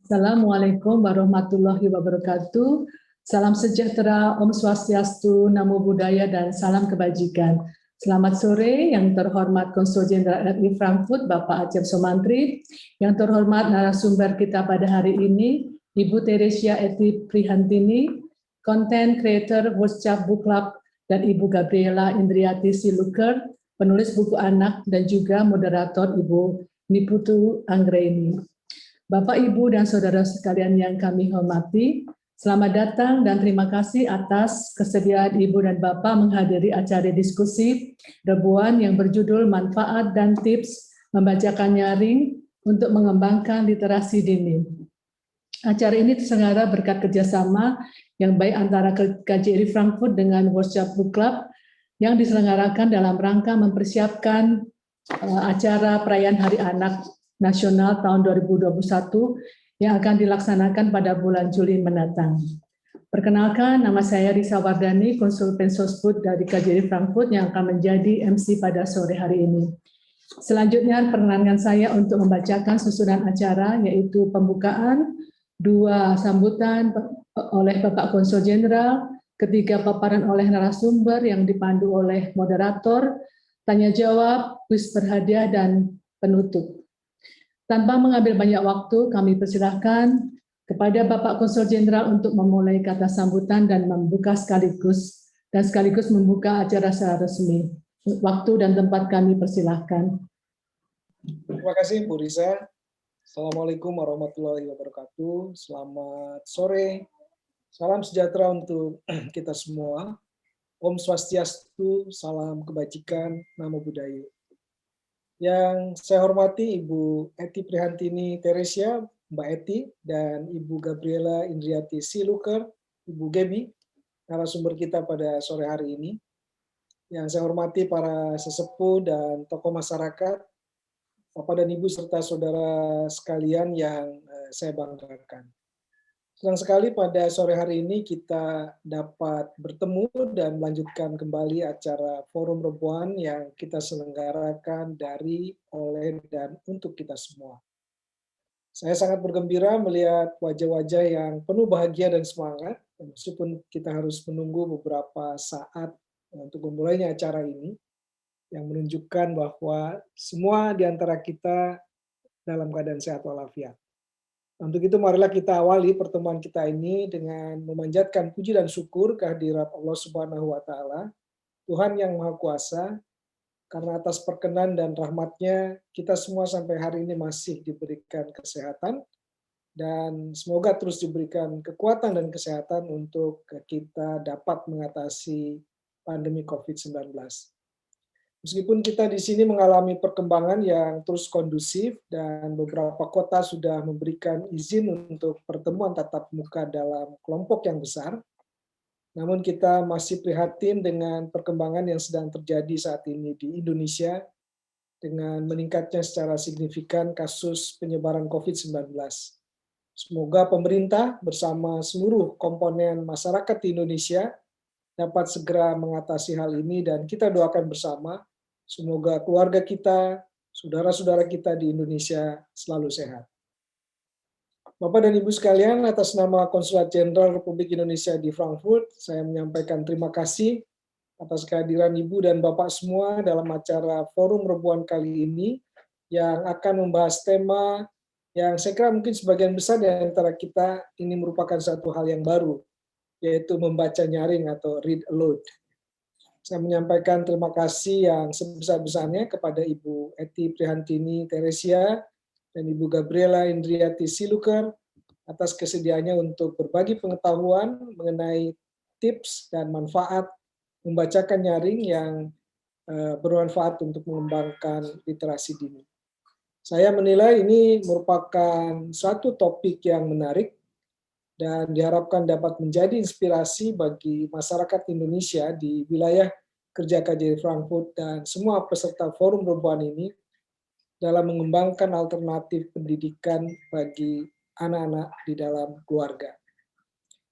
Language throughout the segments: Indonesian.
Assalamualaikum warahmatullahi wabarakatuh. Salam sejahtera, Om Swastiastu, Namo Buddhaya, dan salam kebajikan. Selamat sore yang terhormat Konsul Jenderal RI Frankfurt, Bapak Acep Somantri, yang terhormat narasumber kita pada hari ini, Ibu Teresia Eti Prihantini, Content Creator WhatsApp Book Club, dan Ibu Gabriela Indriati Siluker, penulis buku anak, dan juga moderator Ibu Niputu Anggraini. Bapak, Ibu, dan saudara sekalian yang kami hormati, selamat datang dan terima kasih atas kesediaan Ibu dan Bapak menghadiri acara diskusi Rebuan yang berjudul Manfaat dan Tips Membacakan Nyaring untuk Mengembangkan Literasi Dini. Acara ini terselenggara berkat kerjasama yang baik antara KJRI Frankfurt dengan Workshop Book Club yang diselenggarakan dalam rangka mempersiapkan acara perayaan Hari Anak Nasional tahun 2021 yang akan dilaksanakan pada bulan Juli mendatang. Perkenalkan, nama saya Risa Wardani, Konsul Pensosbud dari KJRI Frankfurt yang akan menjadi MC pada sore hari ini. Selanjutnya, perkenankan saya untuk membacakan susunan acara, yaitu pembukaan, 2 sambutan oleh Bapak Konsul Jenderal, ketiga paparan oleh narasumber yang dipandu oleh moderator, tanya jawab, kuis berhadiah, dan penutup. Tanpa mengambil banyak waktu, kami persilahkan kepada Bapak Konsul Jenderal untuk memulai kata sambutan dan membuka sekaligus membuka acara secara resmi. Waktu dan tempat kami persilahkan. Terima kasih Bu Risa. Assalamualaikum warahmatullahi wabarakatuh. Selamat sore. Salam sejahtera untuk kita semua. Om Swastiastu, salam kebajikan, Namo Buddhaya. Yang saya hormati Ibu Eti Prihantini Teresia, Mbak Eti, dan Ibu Gabriela Indriati Siluker, Ibu Gebi, narasumber kita pada sore hari ini. Yang saya hormati para sesepuh dan tokoh masyarakat, Bapak dan Ibu serta saudara sekalian yang saya banggakan. Senang sekali pada sore hari ini kita dapat bertemu dan melanjutkan kembali acara Forum Rebuan yang kita selenggarakan dari, oleh, dan untuk kita semua. Saya sangat bergembira melihat wajah-wajah yang penuh bahagia dan semangat, meskipun kita harus menunggu beberapa saat untuk memulainya acara ini, yang menunjukkan bahwa semua di antara kita dalam keadaan sehat walafiat. Untuk itu marilah kita awali pertemuan kita ini dengan memanjatkan puji dan syukur kehadirat Allah Subhanahu wa taala, Tuhan yang Maha Kuasa, karena atas perkenan dan rahmat-Nya kita semua sampai hari ini masih diberikan kesehatan, dan semoga terus diberikan kekuatan dan kesehatan untuk kita dapat mengatasi pandemi COVID-19. Meskipun kita di sini mengalami perkembangan yang terus kondusif dan beberapa kota sudah memberikan izin untuk pertemuan tatap muka dalam kelompok yang besar, namun kita masih prihatin dengan perkembangan yang sedang terjadi saat ini di Indonesia dengan meningkatnya secara signifikan kasus penyebaran COVID-19. Semoga pemerintah bersama seluruh komponen masyarakat di Indonesia dapat segera mengatasi hal ini dan kita doakan bersama semoga keluarga kita, saudara-saudara kita di Indonesia selalu sehat. Bapak dan Ibu sekalian, atas nama Konsulat Jenderal Republik Indonesia di Frankfurt, saya menyampaikan terima kasih atas kehadiran Ibu dan Bapak semua dalam acara Forum Rebuan kali ini yang akan membahas tema yang saya kira mungkin sebagian besar di antara kita ini merupakan satu hal yang baru, yaitu membaca nyaring atau read aloud. Saya menyampaikan terima kasih yang sebesar-besarnya kepada Ibu Eti Prihantini Teresia dan Ibu Gabriela Indriati Siluker atas kesediaannya untuk berbagi pengetahuan mengenai tips dan manfaat membacakan nyaring yang bermanfaat untuk mengembangkan literasi dini. Saya menilai ini merupakan suatu topik yang menarik dan diharapkan dapat menjadi inspirasi bagi masyarakat Indonesia di wilayah kerja KJRI Frankfurt dan semua peserta Forum Rebuan ini dalam mengembangkan alternatif pendidikan bagi anak-anak di dalam keluarga.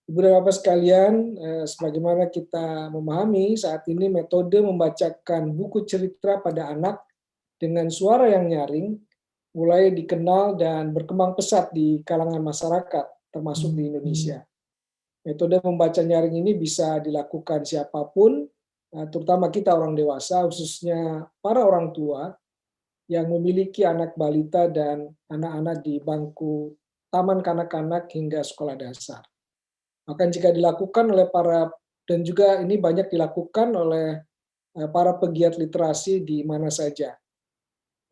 Ibu dan Bapak sekalian, sebagaimana kita memahami saat ini metode membacakan buku cerita pada anak dengan suara yang nyaring mulai dikenal dan berkembang pesat di kalangan masyarakat, termasuk di Indonesia. Metode membaca nyaring ini bisa dilakukan siapapun, terutama kita orang dewasa, khususnya para orang tua yang memiliki anak balita dan anak-anak di bangku taman kanak-kanak hingga sekolah dasar. Bahkan jika dilakukan oleh dan juga ini banyak dilakukan oleh para pegiat literasi di mana saja.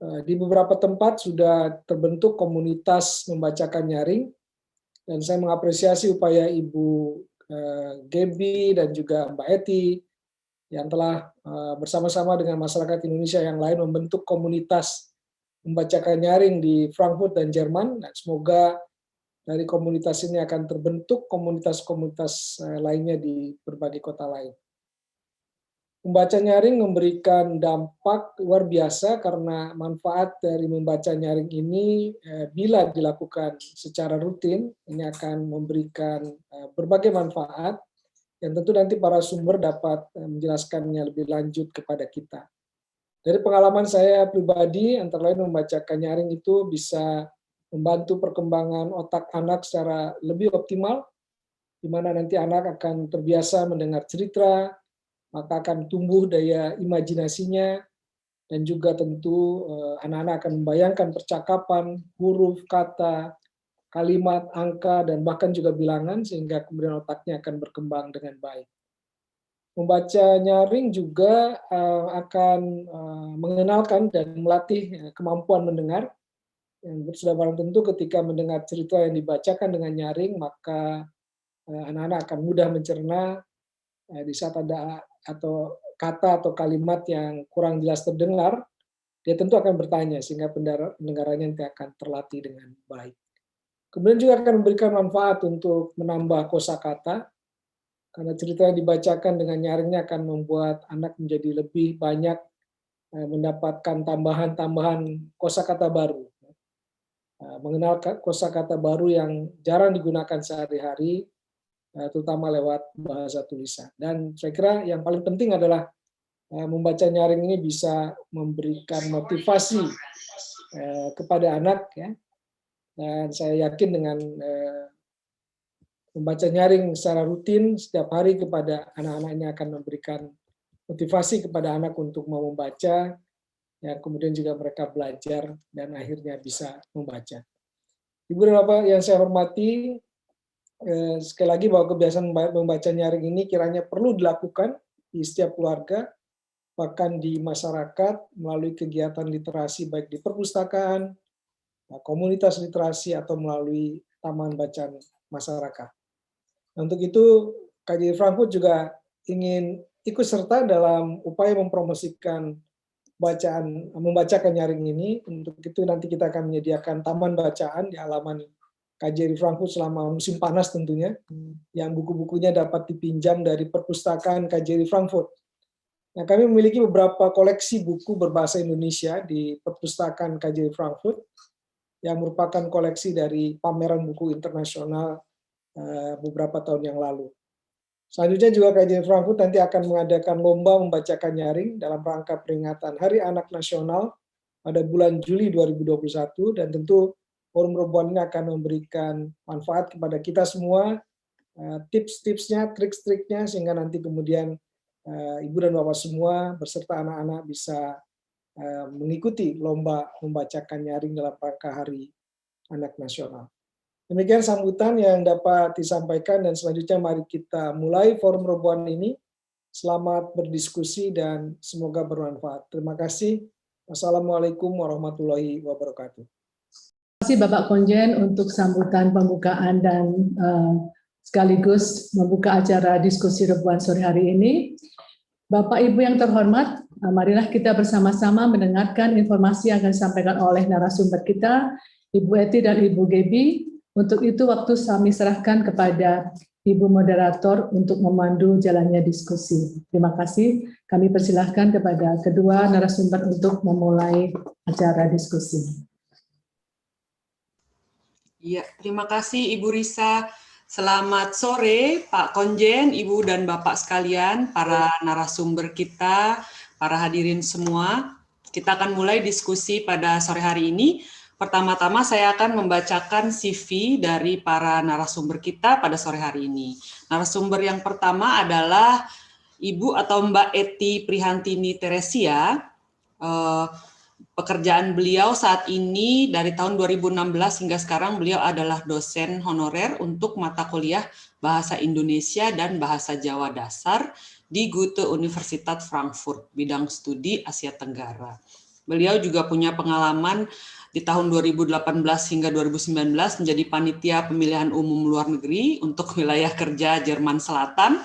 Di beberapa tempat sudah terbentuk komunitas membacakan nyaring, dan saya mengapresiasi upaya Ibu Gaby dan juga Mbak Eti yang telah bersama-sama dengan masyarakat Indonesia yang lain membentuk komunitas membacakan nyaring di Frankfurt dan Jerman. Dan semoga dari komunitas ini akan terbentuk komunitas-komunitas lainnya di berbagai kota lain. Membaca nyaring memberikan dampak luar biasa karena manfaat dari membaca nyaring ini bila dilakukan secara rutin, ini akan memberikan berbagai manfaat yang tentu nanti para sumber dapat menjelaskannya lebih lanjut kepada kita. Dari pengalaman saya pribadi, antara lain membacakan nyaring itu bisa membantu perkembangan otak anak secara lebih optimal, di mana nanti anak akan terbiasa mendengar cerita, maka akan tumbuh daya imajinasinya, dan juga tentu anak-anak akan membayangkan percakapan, huruf, kata, kalimat, angka, dan bahkan juga bilangan, sehingga kemudian otaknya akan berkembang dengan baik. Membaca nyaring juga akan mengenalkan dan melatih kemampuan mendengar, yang sudah barang tentu ketika mendengar cerita yang dibacakan dengan nyaring, maka anak-anak akan mudah mencerna di saat ada atau kata atau kalimat yang kurang jelas terdengar, dia tentu akan bertanya sehingga pendengarannya nanti akan terlatih dengan baik. Kemudian juga akan memberikan manfaat untuk menambah kosakata, karena cerita yang dibacakan dengan nyaringnya akan membuat anak menjadi lebih banyak mendapatkan tambahan-tambahan kosakata baru, mengenal kosakata baru yang jarang digunakan sehari-hari, terutama lewat bahasa tulisan. Dan saya kira yang paling penting adalah membaca nyaring ini bisa memberikan motivasi kepada anak, ya. Dan saya yakin dengan membaca nyaring secara rutin setiap hari kepada anak-anaknya akan memberikan motivasi kepada anak untuk mau membaca, ya, kemudian juga mereka belajar dan akhirnya bisa membaca. Ibu dan Bapak yang saya hormati, sekali lagi bahwa kebiasaan membaca nyaring ini kiranya perlu dilakukan di setiap keluarga, bahkan di masyarakat melalui kegiatan literasi baik di perpustakaan, komunitas literasi, atau melalui taman bacaan masyarakat. Untuk itu, KJRI Frankfurt juga ingin ikut serta dalam upaya mempromosikan membacakan nyaring ini. Untuk itu nanti kita akan menyediakan taman bacaan di halaman KJRI Frankfurt selama musim panas tentunya, yang buku-bukunya dapat dipinjam dari perpustakaan KJRI Frankfurt. Nah, kami memiliki beberapa koleksi buku berbahasa Indonesia di perpustakaan KJRI Frankfurt, yang merupakan koleksi dari pameran buku internasional beberapa tahun yang lalu. Selanjutnya juga KJRI Frankfurt nanti akan mengadakan lomba membacakan nyaring dalam rangka peringatan Hari Anak Nasional pada bulan Juli 2021, dan tentu Forum Robuan ini akan memberikan manfaat kepada kita semua, tips-tipsnya, trik-triknya, sehingga nanti kemudian Ibu dan Bapak semua beserta anak-anak bisa mengikuti lomba membacakan nyaring dalam rangka Hari Anak Nasional. Demikian sambutan yang dapat disampaikan, dan selanjutnya mari kita mulai Forum Robuan ini. Selamat berdiskusi dan semoga bermanfaat. Terima kasih. Wassalamualaikum warahmatullahi wabarakatuh. Terima kasih Bapak Konjen untuk sambutan pembukaan dan sekaligus membuka acara diskusi Robuan sore hari ini. Bapak Ibu yang terhormat, marilah kita bersama-sama mendengarkan informasi yang akan disampaikan oleh narasumber kita, Ibu Eti dan Ibu Gaby. Untuk itu waktu kami serahkan kepada Ibu Moderator untuk memandu jalannya diskusi. Terima kasih. Kami persilahkan kepada kedua narasumber untuk memulai acara diskusi. Ya, terima kasih Ibu Risa. Selamat sore Pak Konjen, Ibu dan Bapak sekalian, para narasumber kita, para hadirin semua. Kita akan mulai diskusi pada sore hari ini Pertama-tama saya akan membacakan CV dari para narasumber kita pada sore hari ini. Narasumber yang pertama adalah Ibu atau Mbak Eti Prihantini Teresia. Pekerjaan beliau saat ini dari tahun 2016 hingga sekarang beliau adalah dosen honorer untuk mata kuliah Bahasa Indonesia dan Bahasa Jawa Dasar di Goethe Universität Frankfurt, bidang studi Asia Tenggara. Beliau juga punya pengalaman di tahun 2018 hingga 2019 menjadi panitia pemilihan umum luar negeri untuk wilayah kerja Jerman Selatan.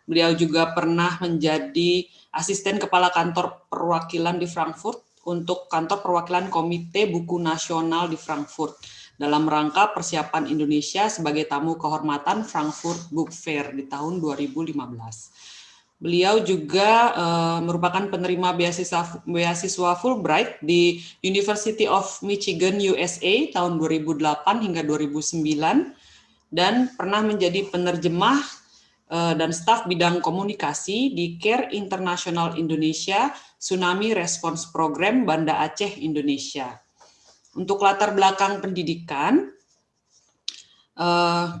Beliau juga pernah menjadi asisten kepala kantor perwakilan di Frankfurt untuk kantor perwakilan Komite Buku Nasional di Frankfurt dalam rangka persiapan Indonesia sebagai tamu kehormatan Frankfurt Book Fair di tahun 2015. Beliau juga merupakan penerima beasiswa Fulbright di University of Michigan, USA tahun 2008 hingga 2009 dan pernah menjadi penerjemah dan staf bidang komunikasi di CARE International Indonesia Tsunami Response Program Banda Aceh, Indonesia. Untuk latar belakang pendidikan,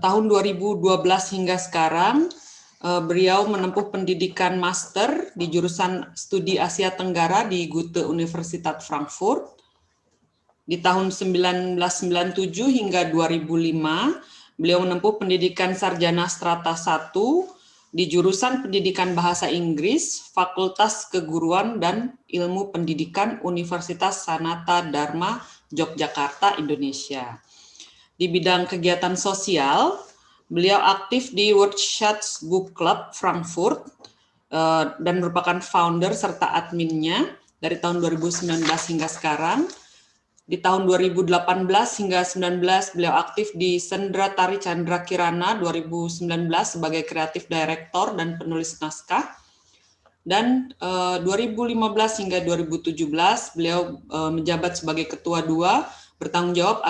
tahun 2012 hingga sekarang, beliau menempuh pendidikan master di jurusan studi Asia Tenggara di Goethe Universität Frankfurt. Di tahun 1997 hingga 2005, beliau menempuh pendidikan sarjana strata 1 di jurusan pendidikan bahasa Inggris, Fakultas Keguruan dan Ilmu Pendidikan Universitas Sanata Dharma, Yogyakarta, Indonesia. Di bidang kegiatan sosial, beliau aktif di Workshops Book Club Frankfurt dan merupakan founder serta adminnya dari tahun 2019 hingga sekarang. Di tahun 2018 hingga 2019 beliau aktif di Sendra Tari Chandra Kirana 2019 sebagai kreatif director dan penulis naskah. Dan 2015 hingga 2017 beliau menjabat sebagai ketua 2 bertanggung jawab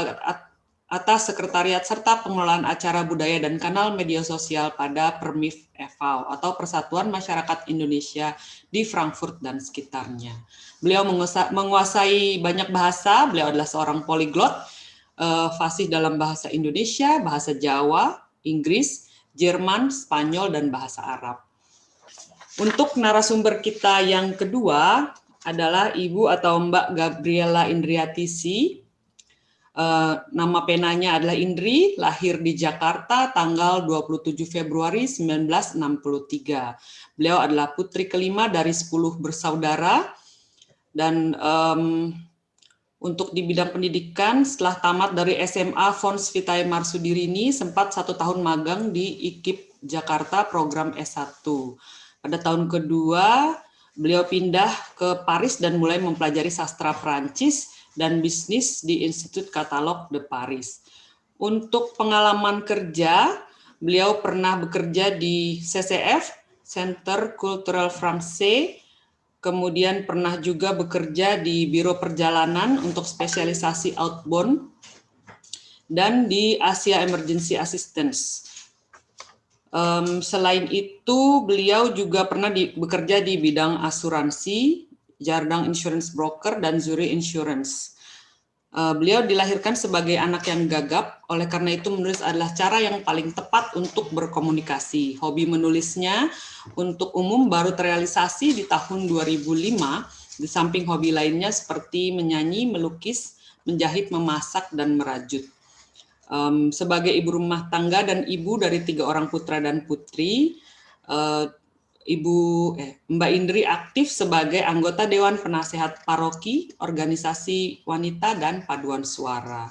atas sekretariat serta pengelolaan acara budaya dan kanal media sosial pada Permif e.V. atau Persatuan Masyarakat Indonesia di Frankfurt dan sekitarnya. Beliau menguasai banyak bahasa, beliau adalah seorang poliglot, fasih dalam bahasa Indonesia, bahasa Jawa, Inggris, Jerman, Spanyol, dan bahasa Arab. Untuk narasumber kita yang kedua adalah Ibu atau Mbak Gabriela Indriatisi. Nama penanya adalah Indri, lahir di Jakarta tanggal 27 Februari 1963. Beliau adalah putri kelima dari 10 bersaudara dan untuk di bidang pendidikan setelah tamat dari SMA Fons Vitae Marsudirini sempat 1 tahun magang di IKIP Jakarta program S1. Pada tahun kedua beliau pindah ke Paris dan mulai mempelajari sastra Prancis dan bisnis di Institut Katalog de Paris. Untuk pengalaman kerja, beliau pernah bekerja di CCF, Centre Culturel Français, kemudian pernah juga bekerja di Biro Perjalanan untuk spesialisasi outbound, dan di Asia Emergency Assistance. Selain itu, beliau juga pernah bekerja di bidang asuransi, Jardang Insurance Broker, dan Zurich Insurance. Beliau dilahirkan sebagai anak yang gagap, oleh karena itu menulis adalah cara yang paling tepat untuk berkomunikasi. Hobi menulisnya untuk umum baru terrealisasi di tahun 2005, di samping hobi lainnya seperti menyanyi, melukis, menjahit, memasak, dan merajut. Sebagai ibu rumah tangga dan ibu dari 3 orang putra dan putri, Mbak Indri aktif sebagai anggota Dewan Penasehat Paroki, Organisasi Wanita, dan Paduan Suara.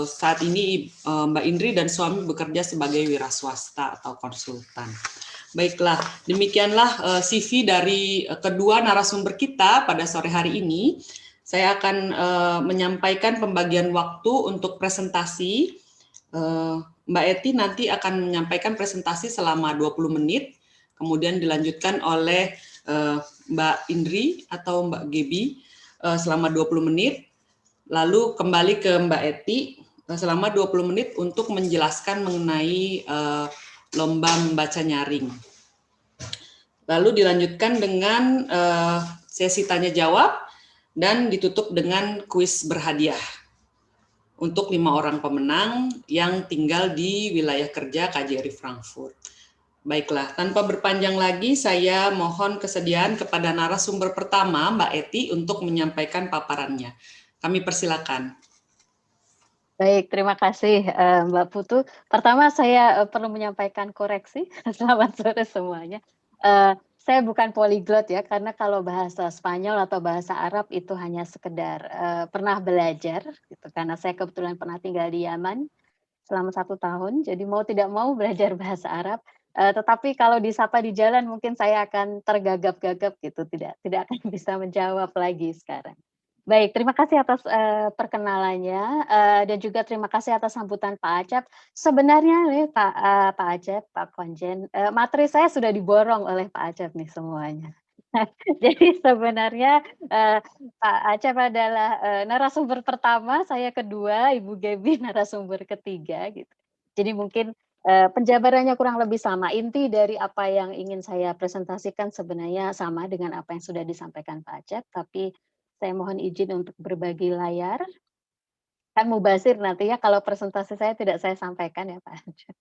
Saat ini Mbak Indri dan suami bekerja sebagai wira swasta atau konsultan. Baiklah, demikianlah CV dari kedua narasumber kita pada sore hari ini. Saya akan menyampaikan pembagian waktu untuk presentasi. Mbak Eti nanti akan menyampaikan presentasi selama 20 menit, kemudian dilanjutkan oleh Mbak Indri atau Mbak Gebi selama 20 menit, lalu kembali ke Mbak Eti selama 20 menit untuk menjelaskan mengenai lomba membaca nyaring. Lalu dilanjutkan dengan sesi tanya jawab. dan ditutup dengan kuis berhadiah untuk 5 orang pemenang yang tinggal di wilayah kerja KJRI Frankfurt. Baiklah, tanpa berpanjang lagi, saya mohon kesediaan kepada narasumber pertama, Mbak Eti, untuk menyampaikan paparannya. Kami persilakan. Baik, terima kasih Mbak Putu. Pertama saya perlu menyampaikan koreksi. Selamat sore semuanya. Saya bukan polyglot ya, karena kalau bahasa Spanyol atau bahasa Arab itu hanya sekedar pernah belajar, gitu. Karena saya kebetulan pernah tinggal di Yaman selama 1 tahun, jadi mau tidak mau belajar bahasa Arab. Tetapi kalau disapa di jalan mungkin saya akan tergagap-gagap gitu, tidak akan bisa menjawab lagi sekarang. Baik, terima kasih atas perkenalannya, dan juga terima kasih atas sambutan Pak Acep. Sebenarnya nih Pak Acep, Pak Konjen, materi saya sudah diborong oleh Pak Acep nih semuanya. Jadi sebenarnya Pak Acep adalah narasumber pertama, saya kedua, Ibu Gebi narasumber ketiga gitu. Jadi mungkin penjabarannya kurang lebih sama. Inti dari apa yang ingin saya presentasikan sebenarnya sama dengan apa yang sudah disampaikan Pak Acep, tapi saya mohon izin untuk berbagi layar. Kan mubazir nanti ya kalau presentasi saya tidak saya sampaikan ya Pak Acep.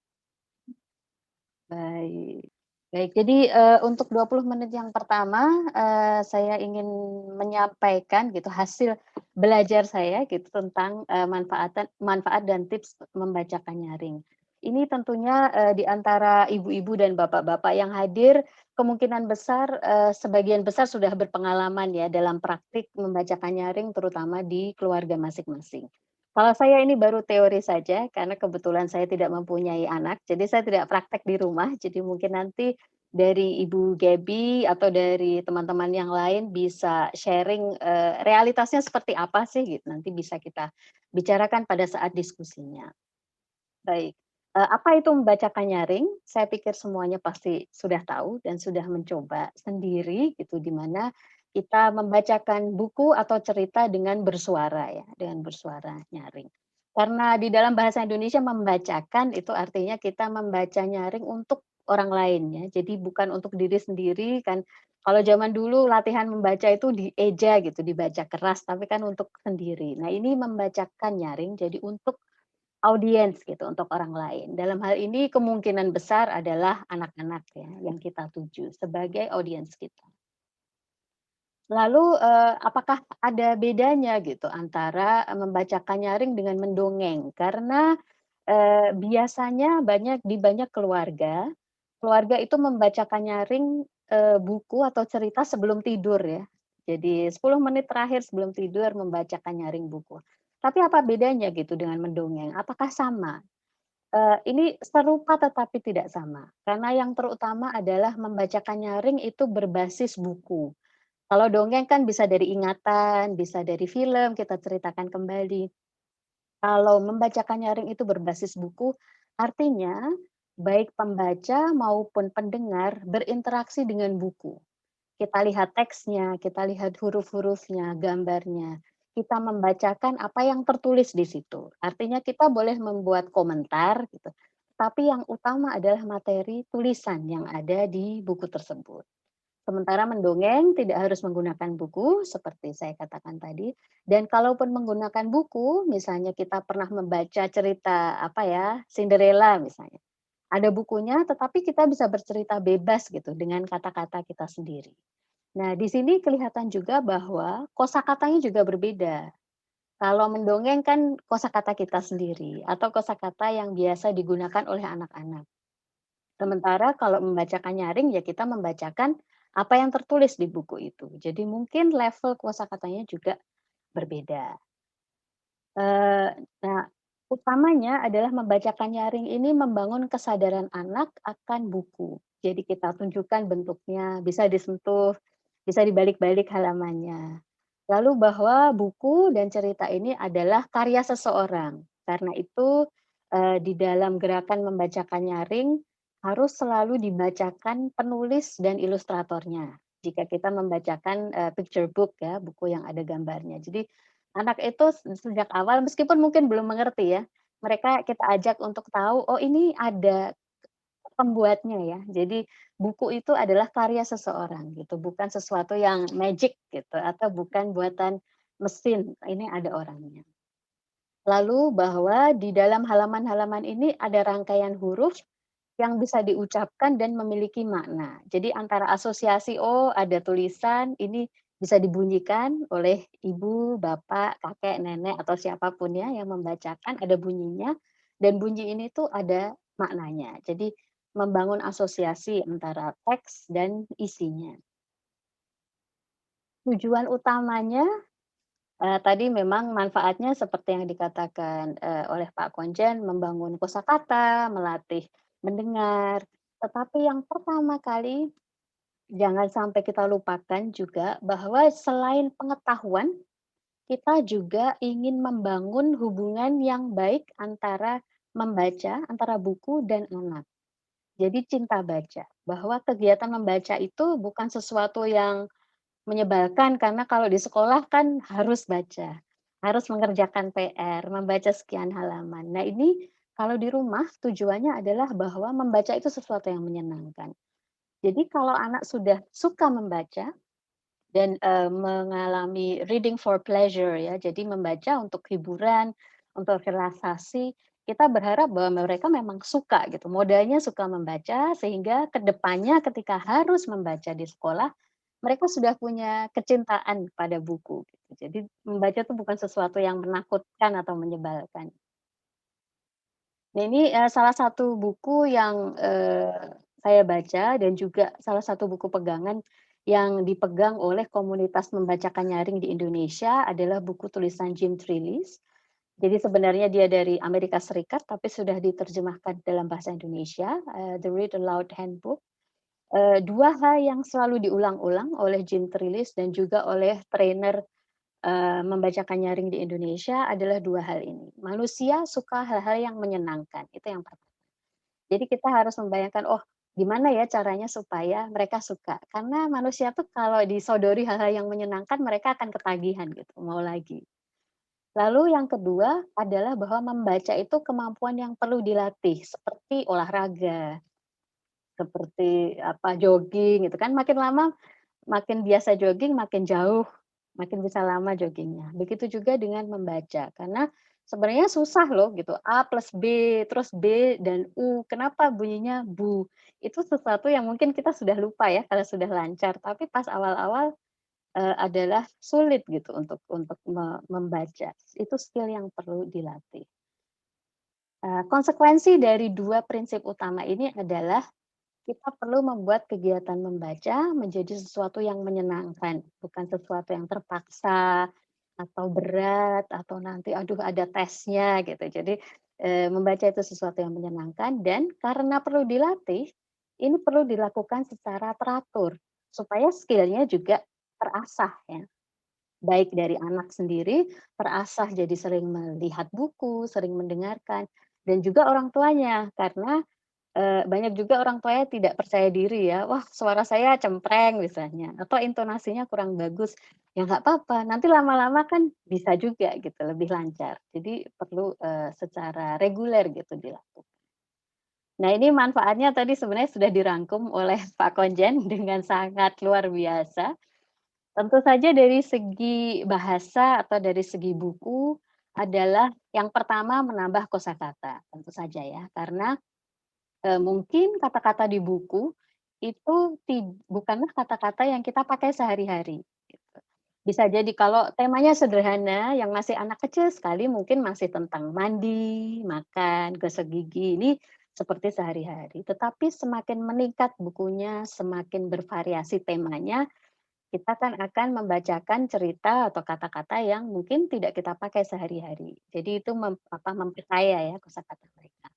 Baik. Baik, jadi untuk 20 menit yang pertama saya ingin menyampaikan gitu hasil belajar saya gitu tentang manfaat dan tips membacakan nyaring. Ini tentunya di antara ibu-ibu dan bapak-bapak yang hadir kemungkinan besar sebagian besar sudah berpengalaman ya dalam praktik membacakan nyaring terutama di keluarga masing-masing. Kalau saya ini baru teori saja karena kebetulan saya tidak mempunyai anak, jadi saya tidak praktek di rumah. Jadi mungkin nanti dari Ibu Gebi atau dari teman-teman yang lain bisa sharing realitasnya seperti apa sih gitu. Nanti bisa kita bicarakan pada saat diskusinya. Baik, apa itu membacakan nyaring? Saya pikir semuanya pasti sudah tahu dan sudah mencoba sendiri gitu, di mana kita membacakan buku atau cerita dengan bersuara ya, dengan bersuara nyaring. Karena di dalam bahasa Indonesia membacakan itu artinya kita membaca nyaring untuk orang lain ya, jadi bukan untuk diri sendiri kan. Kalau zaman dulu latihan membaca itu dieja gitu, dibaca keras, tapi kan untuk sendiri. Nah ini membacakan nyaring jadi untuk audiens gitu, untuk orang lain. Dalam hal ini kemungkinan besar adalah anak-anak ya, yang kita tuju sebagai audiens kita. Lalu, apakah ada bedanya gitu antara membacakan nyaring dengan mendongeng? Karena, biasanya di banyak keluarga, keluarga itu membacakan nyaring, buku atau cerita sebelum tidur ya. Jadi 10 menit terakhir sebelum tidur membacakan nyaring buku. Tapi apa bedanya gitu dengan mendongeng? Apakah sama? Ini serupa tetapi tidak sama, karena yang terutama adalah membacakan nyaring itu berbasis buku. Kalau dongeng kan bisa dari ingatan, bisa dari film, kita ceritakan kembali. Kalau membacakan nyaring itu berbasis buku, artinya baik pembaca maupun pendengar berinteraksi dengan buku. Kita lihat teksnya, kita lihat huruf-hurufnya, gambarnya. Kita membacakan apa yang tertulis di situ. Artinya kita boleh membuat komentar gitu. Tapi yang utama adalah materi tulisan yang ada di buku tersebut. Sementara mendongeng tidak harus menggunakan buku seperti saya katakan tadi. Dan kalaupun menggunakan buku, misalnya kita pernah membaca cerita apa ya, Cinderella misalnya. Ada bukunya tetapi kita bisa bercerita bebas gitu dengan kata-kata kita sendiri. Nah, di sini kelihatan juga bahwa kosakatanya juga berbeda. Kalau mendongeng kan kosakata kita sendiri atau kosakata yang biasa digunakan oleh anak-anak. Sementara kalau membacakan nyaring ya kita membacakan apa yang tertulis di buku itu. Jadi mungkin level kosakatanya juga berbeda. Nah, utamanya adalah membacakan nyaring ini membangun kesadaran anak akan buku. Jadi kita tunjukkan bentuknya, bisa disentuh, bisa dibalik-balik halamannya. Lalu bahwa buku dan cerita ini adalah karya seseorang. Karena itu di dalam gerakan membacakan nyaring harus selalu dibacakan penulis dan ilustratornya. Jika kita membacakan picture book ya, buku yang ada gambarnya. Jadi anak itu sejak awal meskipun mungkin belum mengerti ya, mereka kita ajak untuk tahu, oh ini ada pembuatnya ya. Jadi buku itu adalah karya seseorang gitu, bukan sesuatu yang magic gitu atau bukan buatan mesin, ini ada orangnya. Lalu bahwa di dalam halaman-halaman ini ada rangkaian huruf yang bisa diucapkan dan memiliki makna. Jadi antara asosiasi, oh ada tulisan, ini bisa dibunyikan oleh ibu, bapak, kakek, nenek, atau siapapun ya yang membacakan, ada bunyinya, dan bunyi ini tuh ada maknanya. Jadi membangun asosiasi antara teks dan isinya. Tujuan utamanya tadi memang manfaatnya seperti yang dikatakan, oleh Pak Konjen, membangun kosakata, melatih mendengar. Tetapi yang pertama kali, jangan sampai kita lupakan juga bahwa selain pengetahuan, kita juga ingin membangun hubungan yang baik antara membaca, antara buku dan anak. Jadi cinta baca, bahwa kegiatan membaca itu bukan sesuatu yang menyebalkan karena kalau di sekolah kan harus baca, harus mengerjakan PR, membaca sekian halaman. Nah ini kalau di rumah tujuannya adalah bahwa membaca itu sesuatu yang menyenangkan. Jadi kalau anak sudah suka membaca dan, mengalami reading for pleasure ya, jadi membaca untuk hiburan, untuk relaksasi, kita berharap bahwa mereka memang suka gitu, modalnya suka membaca sehingga ke depannya ketika harus membaca di sekolah, mereka sudah punya kecintaan pada buku gitu. Jadi membaca itu bukan sesuatu yang menakutkan atau menyebalkan. Nah ini, salah satu buku yang, saya baca dan juga salah satu buku pegangan yang dipegang oleh komunitas membacakan nyaring di Indonesia adalah buku tulisan Jim Trelease. Jadi sebenarnya dia dari Amerika Serikat tapi sudah diterjemahkan dalam bahasa Indonesia, The Read Aloud Handbook. 2 hal yang selalu diulang-ulang oleh Jim Trelease dan juga oleh trainer, membacakan nyaring di Indonesia adalah 2 hal ini. Manusia suka hal-hal yang menyenangkan, itu yang pertama. Jadi kita harus membayangkan, oh gimana ya caranya supaya mereka suka. Karena manusia tuh kalau disodori hal-hal yang menyenangkan mereka akan ketagihan gitu, mau lagi. Lalu yang kedua adalah bahwa membaca itu kemampuan yang perlu dilatih, seperti olahraga, seperti apa, jogging gitu kan, makin lama makin biasa jogging, makin jauh, makin bisa lama joggingnya. Begitu juga dengan membaca, karena sebenarnya susah loh gitu, A plus B, terus B dan U, kenapa bunyinya bu? Itu sesuatu yang mungkin kita sudah lupa ya kalau sudah lancar, tapi pas awal-awal, adalah sulit gitu untuk membaca. Itu skill yang perlu dilatih. Konsekuensi dari 2 prinsip utama ini adalah kita perlu membuat kegiatan membaca menjadi sesuatu yang menyenangkan, bukan sesuatu yang terpaksa, atau berat, atau nanti aduh ada tesnya gitu. Jadi, membaca itu sesuatu yang menyenangkan dan karena perlu dilatih, ini perlu dilakukan secara teratur, supaya skill-nya juga terasah ya. Baik dari anak sendiri, terasah jadi sering melihat buku, sering mendengarkan, dan juga orang tuanya. Karena banyak juga orang tuanya tidak percaya diri ya, "Wah suara saya cempreng," misalnya, atau intonasinya kurang bagus. Ya nggak apa-apa, nanti lama-lama kan bisa juga gitu, lebih lancar. Jadi perlu, secara reguler gitu dilakukan. Nah ini manfaatnya tadi sebenarnya sudah dirangkum oleh Pak Konjen dengan sangat luar biasa. Tentu saja dari segi bahasa atau dari segi buku adalah yang pertama menambah kosakata, tentu saja ya, karena mungkin kata-kata di buku itu bukanlah kata-kata yang kita pakai sehari-hari, gitu. Bisa jadi kalau temanya sederhana, yang masih anak kecil sekali mungkin masih tentang mandi, makan, gosok gigi, ini seperti sehari-hari. Tetapi semakin meningkat bukunya, semakin bervariasi temanya, kita kan akan membacakan cerita atau kata-kata yang mungkin tidak kita pakai sehari-hari. Jadi itu memperkaya ya kosakata mereka.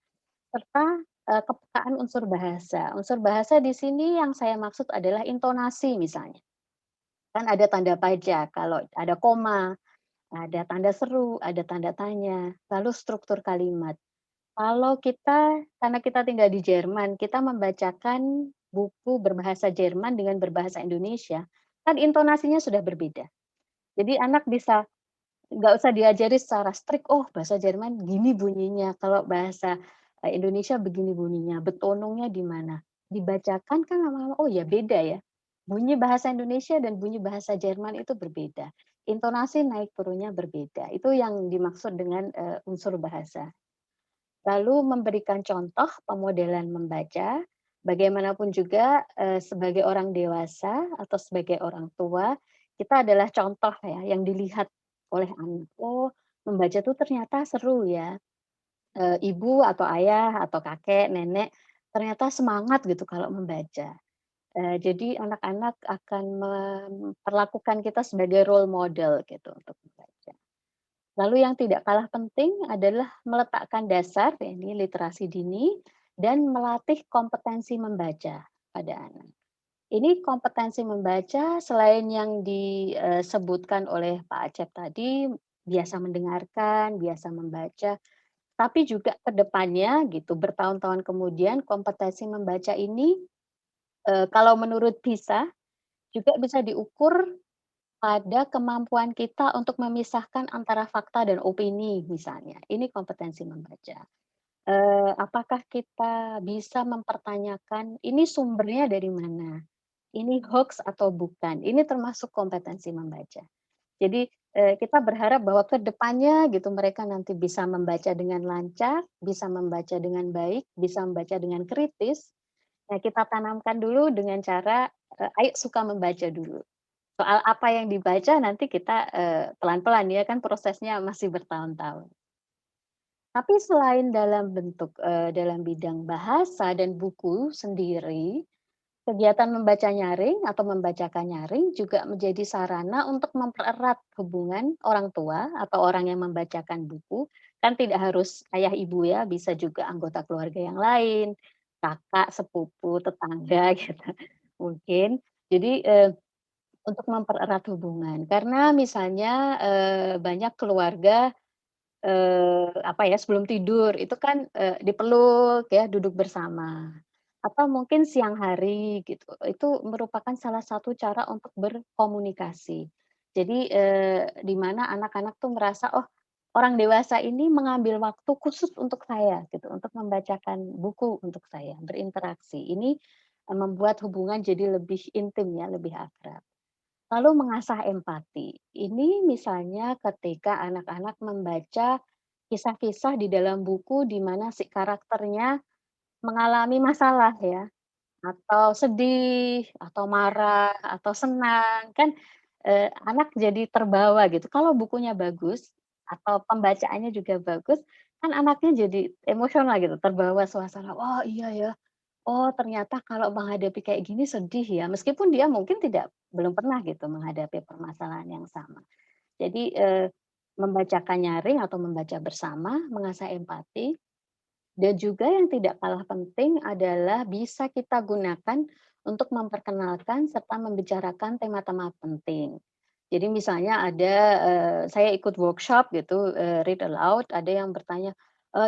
Serta, kepekaan unsur bahasa. Unsur bahasa di sini yang saya maksud adalah intonasi misalnya. Kan ada tanda pajak, kalau ada koma, ada tanda seru, ada tanda tanya, lalu struktur kalimat. Kalau kita karena kita tinggal di Jerman, kita membacakan buku berbahasa Jerman dengan berbahasa Indonesia, kan intonasinya sudah berbeda. Jadi anak bisa nggak usah diajari secara strict, oh bahasa Jerman gini bunyinya, kalau bahasa Indonesia begini bunyinya, betonungnya di mana. Dibacakan kan lama-lama, oh ya beda ya. Bunyi bahasa Indonesia dan bunyi bahasa Jerman itu berbeda. Intonasi naik turunnya berbeda. Itu yang dimaksud dengan unsur bahasa. Lalu memberikan contoh pemodelan membaca, bagaimanapun juga sebagai orang dewasa atau sebagai orang tua, kita adalah contoh ya yang dilihat oleh anak. Oh, membaca itu ternyata seru ya. Ibu atau ayah atau kakek, nenek ternyata semangat gitu kalau membaca. Jadi anak-anak akan memperlakukan kita sebagai role model gitu untuk membaca. Lalu yang tidak kalah penting adalah meletakkan dasar, ya ini literasi dini, dan melatih kompetensi membaca pada anak. Ini kompetensi membaca selain yang disebutkan oleh Pak Acep tadi, biasa mendengarkan, biasa membaca, tapi juga ke depannya gitu, bertahun-tahun kemudian kompetensi membaca ini, kalau menurut PISA, juga bisa diukur pada kemampuan kita untuk memisahkan antara fakta dan opini misalnya, ini kompetensi membaca. Apakah kita bisa mempertanyakan, ini sumbernya dari mana? Ini hoax atau bukan? Ini termasuk kompetensi membaca. Jadi, kita berharap bahwa ke depannya gitu mereka nanti bisa membaca dengan lancar, bisa membaca dengan baik, bisa membaca dengan kritis. Nah, kita tanamkan dulu dengan cara, ayo suka membaca dulu. Soal apa yang dibaca nanti kita, pelan-pelan ya kan prosesnya masih bertahun-tahun. Tapi selain dalam bentuk, dalam bidang bahasa dan buku sendiri, kegiatan membaca nyaring atau membacakan nyaring juga menjadi sarana untuk mempererat hubungan orang tua atau orang yang membacakan buku, kan tidak harus ayah ibu ya, bisa juga anggota keluarga yang lain, kakak, sepupu, tetangga gitu mungkin. Jadi, untuk mempererat hubungan karena misalnya, banyak keluarga apa ya, sebelum tidur itu kan, dipeluk ya, duduk bersama. Atau mungkin siang hari gitu, itu merupakan salah satu cara untuk berkomunikasi. Jadi, di mana anak-anak tuh merasa, "Oh, orang dewasa ini mengambil waktu khusus untuk saya," gitu, untuk membacakan buku untuk saya, berinteraksi. Ini, membuat hubungan jadi lebih intim ya, lebih akrab. Lalu mengasah empati. Ini misalnya ketika anak-anak membaca kisah-kisah di dalam buku di mana si karakternya mengalami masalah ya, atau sedih, atau marah, atau senang, kan, anak jadi terbawa gitu. Kalau bukunya bagus, atau pembacaannya juga bagus, kan anaknya jadi emosional gitu, terbawa suasana, "Oh iya ya, oh ternyata kalau menghadapi kayak gini sedih ya." Meskipun dia mungkin belum pernah gitu menghadapi permasalahan yang sama. Jadi, membacakan nyaring atau membaca bersama, mengasah empati, dan juga yang tidak kalah penting adalah bisa kita gunakan untuk memperkenalkan serta membicarakan tema-tema penting. Jadi misalnya ada, saya ikut workshop gitu, read aloud, ada yang bertanya,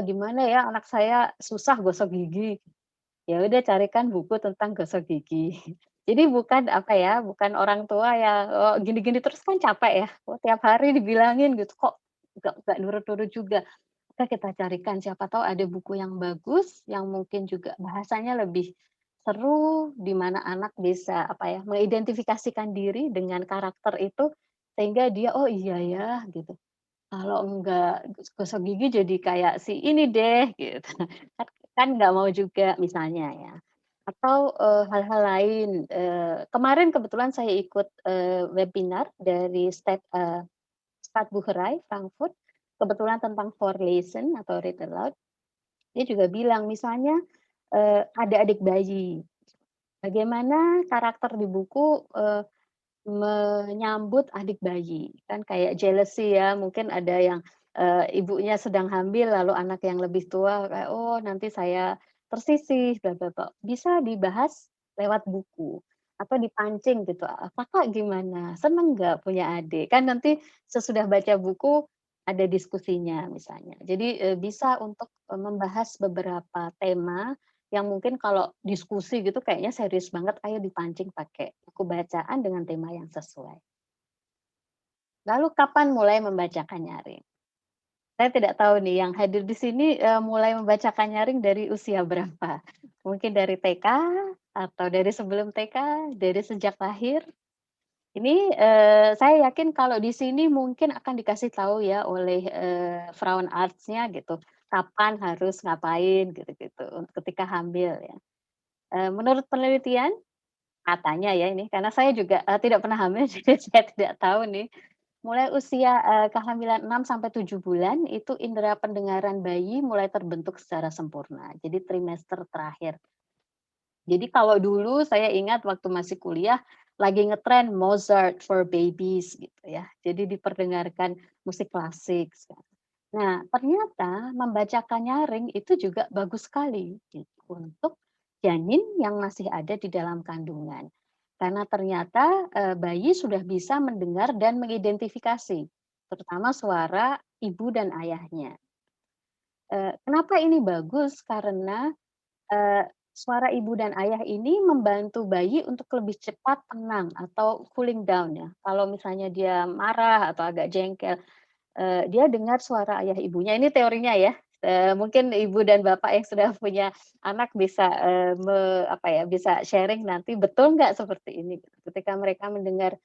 "Gimana ya anak saya susah gosok gigi?" Ya udah carikan buku tentang gosok gigi. Jadi bukan apa ya, bukan orang tua yang, "Oh gini-gini terus kan capek ya, oh tiap hari dibilangin gitu kok nggak nurut-nurut juga." Kita kita carikan, siapa tahu ada buku yang bagus, yang mungkin juga bahasanya lebih seru, di mana anak bisa, apa ya, mengidentifikasikan diri dengan karakter itu, sehingga dia, "Oh iya ya," gitu. "Kalau enggak gosok gigi jadi kayak si ini deh," gitu. Kan kan nggak mau juga misalnya ya. Atau, hal-hal lain, kemarin kebetulan saya ikut, webinar dari Stadtbucherei Frankfurt, kebetulan tentang Vorlesen atau read aloud, dia juga bilang misalnya, ada adik bayi, bagaimana karakter di buku, menyambut adik bayi, kan kayak jealousy ya, mungkin ada yang, ibunya sedang hamil lalu anak yang lebih tua kayak, "Oh nanti saya tersisih, bla bla bla." Bisa dibahas lewat buku atau dipancing gitu, "Kakak gimana? Seneng nggak punya adik?" Kan nanti sesudah baca buku ada diskusinya misalnya. Jadi, bisa untuk, membahas beberapa tema yang mungkin kalau diskusi gitu kayaknya serius banget, ayo dipancing pakai buku bacaan dengan tema yang sesuai. Lalu kapan mulai membacakan nyaring? Saya tidak tahu nih yang hadir di sini, mulai membacakan nyaring dari usia berapa? Mungkin dari TK atau dari sebelum TK, dari sejak lahir? Ini, saya yakin kalau di sini mungkin akan dikasih tahu ya oleh, Frauenarzt-nya gitu, kapan harus ngapain gitu-gitu ketika hamil ya. Menurut penelitian, katanya ya ini, karena saya juga, tidak pernah hamil jadi saya tidak tahu nih, mulai usia, kehamilan 6 sampai 7 bulan itu indera pendengaran bayi mulai terbentuk secara sempurna, jadi trimester terakhir. Jadi kalau dulu saya ingat waktu masih kuliah, lagi ngetren Mozart for Babies gitu ya, jadi diperdengarkan musik klasik. Nah, ternyata membacakan nyaring itu juga bagus sekali gitu untuk janin yang masih ada di dalam kandungan. Karena ternyata, bayi sudah bisa mendengar dan mengidentifikasi, terutama suara ibu dan ayahnya. Kenapa ini bagus? Karena, suara ibu dan ayah ini membantu bayi untuk lebih cepat tenang atau cooling down ya. Kalau misalnya dia marah atau agak jengkel, dia dengar suara ayah ibunya, ini teorinya ya, mungkin ibu dan bapak yang sudah punya anak bisa, apa ya, bisa sharing nanti betul nggak seperti ini, ketika mereka mendengar,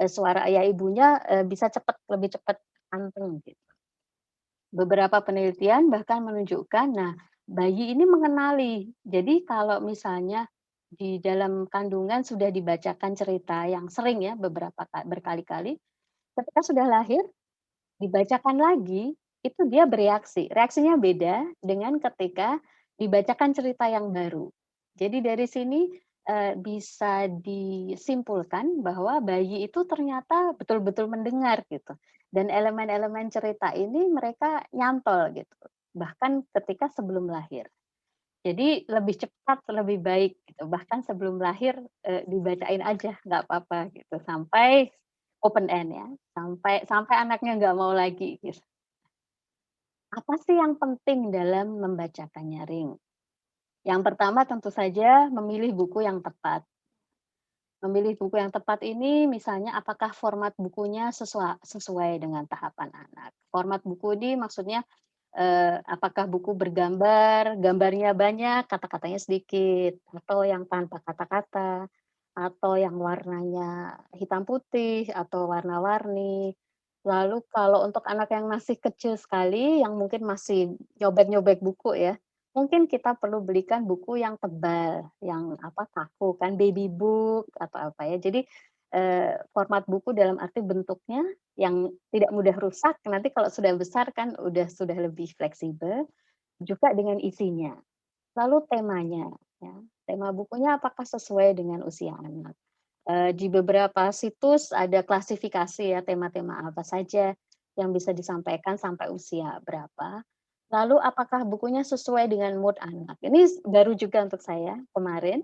suara ayah ibunya, bisa lebih cepat anteng gitu. Beberapa penelitian bahkan menunjukkan, nah bayi ini mengenali, jadi kalau misalnya di dalam kandungan sudah dibacakan cerita yang sering ya berkali-kali, ketika sudah lahir dibacakan lagi, itu dia bereaksi. Reaksinya beda dengan ketika dibacakan cerita yang baru. Jadi dari sini, bisa disimpulkan bahwa bayi itu ternyata betul-betul mendengar gitu, dan elemen-elemen cerita ini mereka nyantol gitu, bahkan ketika sebelum lahir. Jadi lebih cepat, lebih baik gitu, bahkan sebelum lahir, dibacain aja nggak apa-apa gitu, sampai open end ya, sampai sampai anaknya nggak mau lagi gitu. Apa sih yang penting dalam membacakan nyaring? Yang pertama tentu saja memilih buku yang tepat. Memilih buku yang tepat ini misalnya apakah format bukunya sesuai dengan tahapan anak. Format buku ini maksudnya, apakah buku bergambar, gambarnya banyak, kata-katanya sedikit, atau yang tanpa kata-kata, atau yang warnanya hitam putih, atau warna-warni. Lalu kalau untuk anak yang masih kecil sekali, yang mungkin masih nyobek-nyobek buku ya, mungkin kita perlu belikan buku yang tebal, yang apa, kaku kan, baby book atau apa ya. Jadi, format buku dalam arti bentuknya yang tidak mudah rusak, nanti kalau sudah besar kan sudah lebih fleksibel, juga dengan isinya. Lalu temanya ya, tema bukunya apakah sesuai dengan usia anak. Di beberapa situs ada klasifikasi ya, tema-tema apa saja yang bisa disampaikan sampai usia berapa. Lalu apakah bukunya sesuai dengan mood anak. Ini baru juga untuk saya kemarin,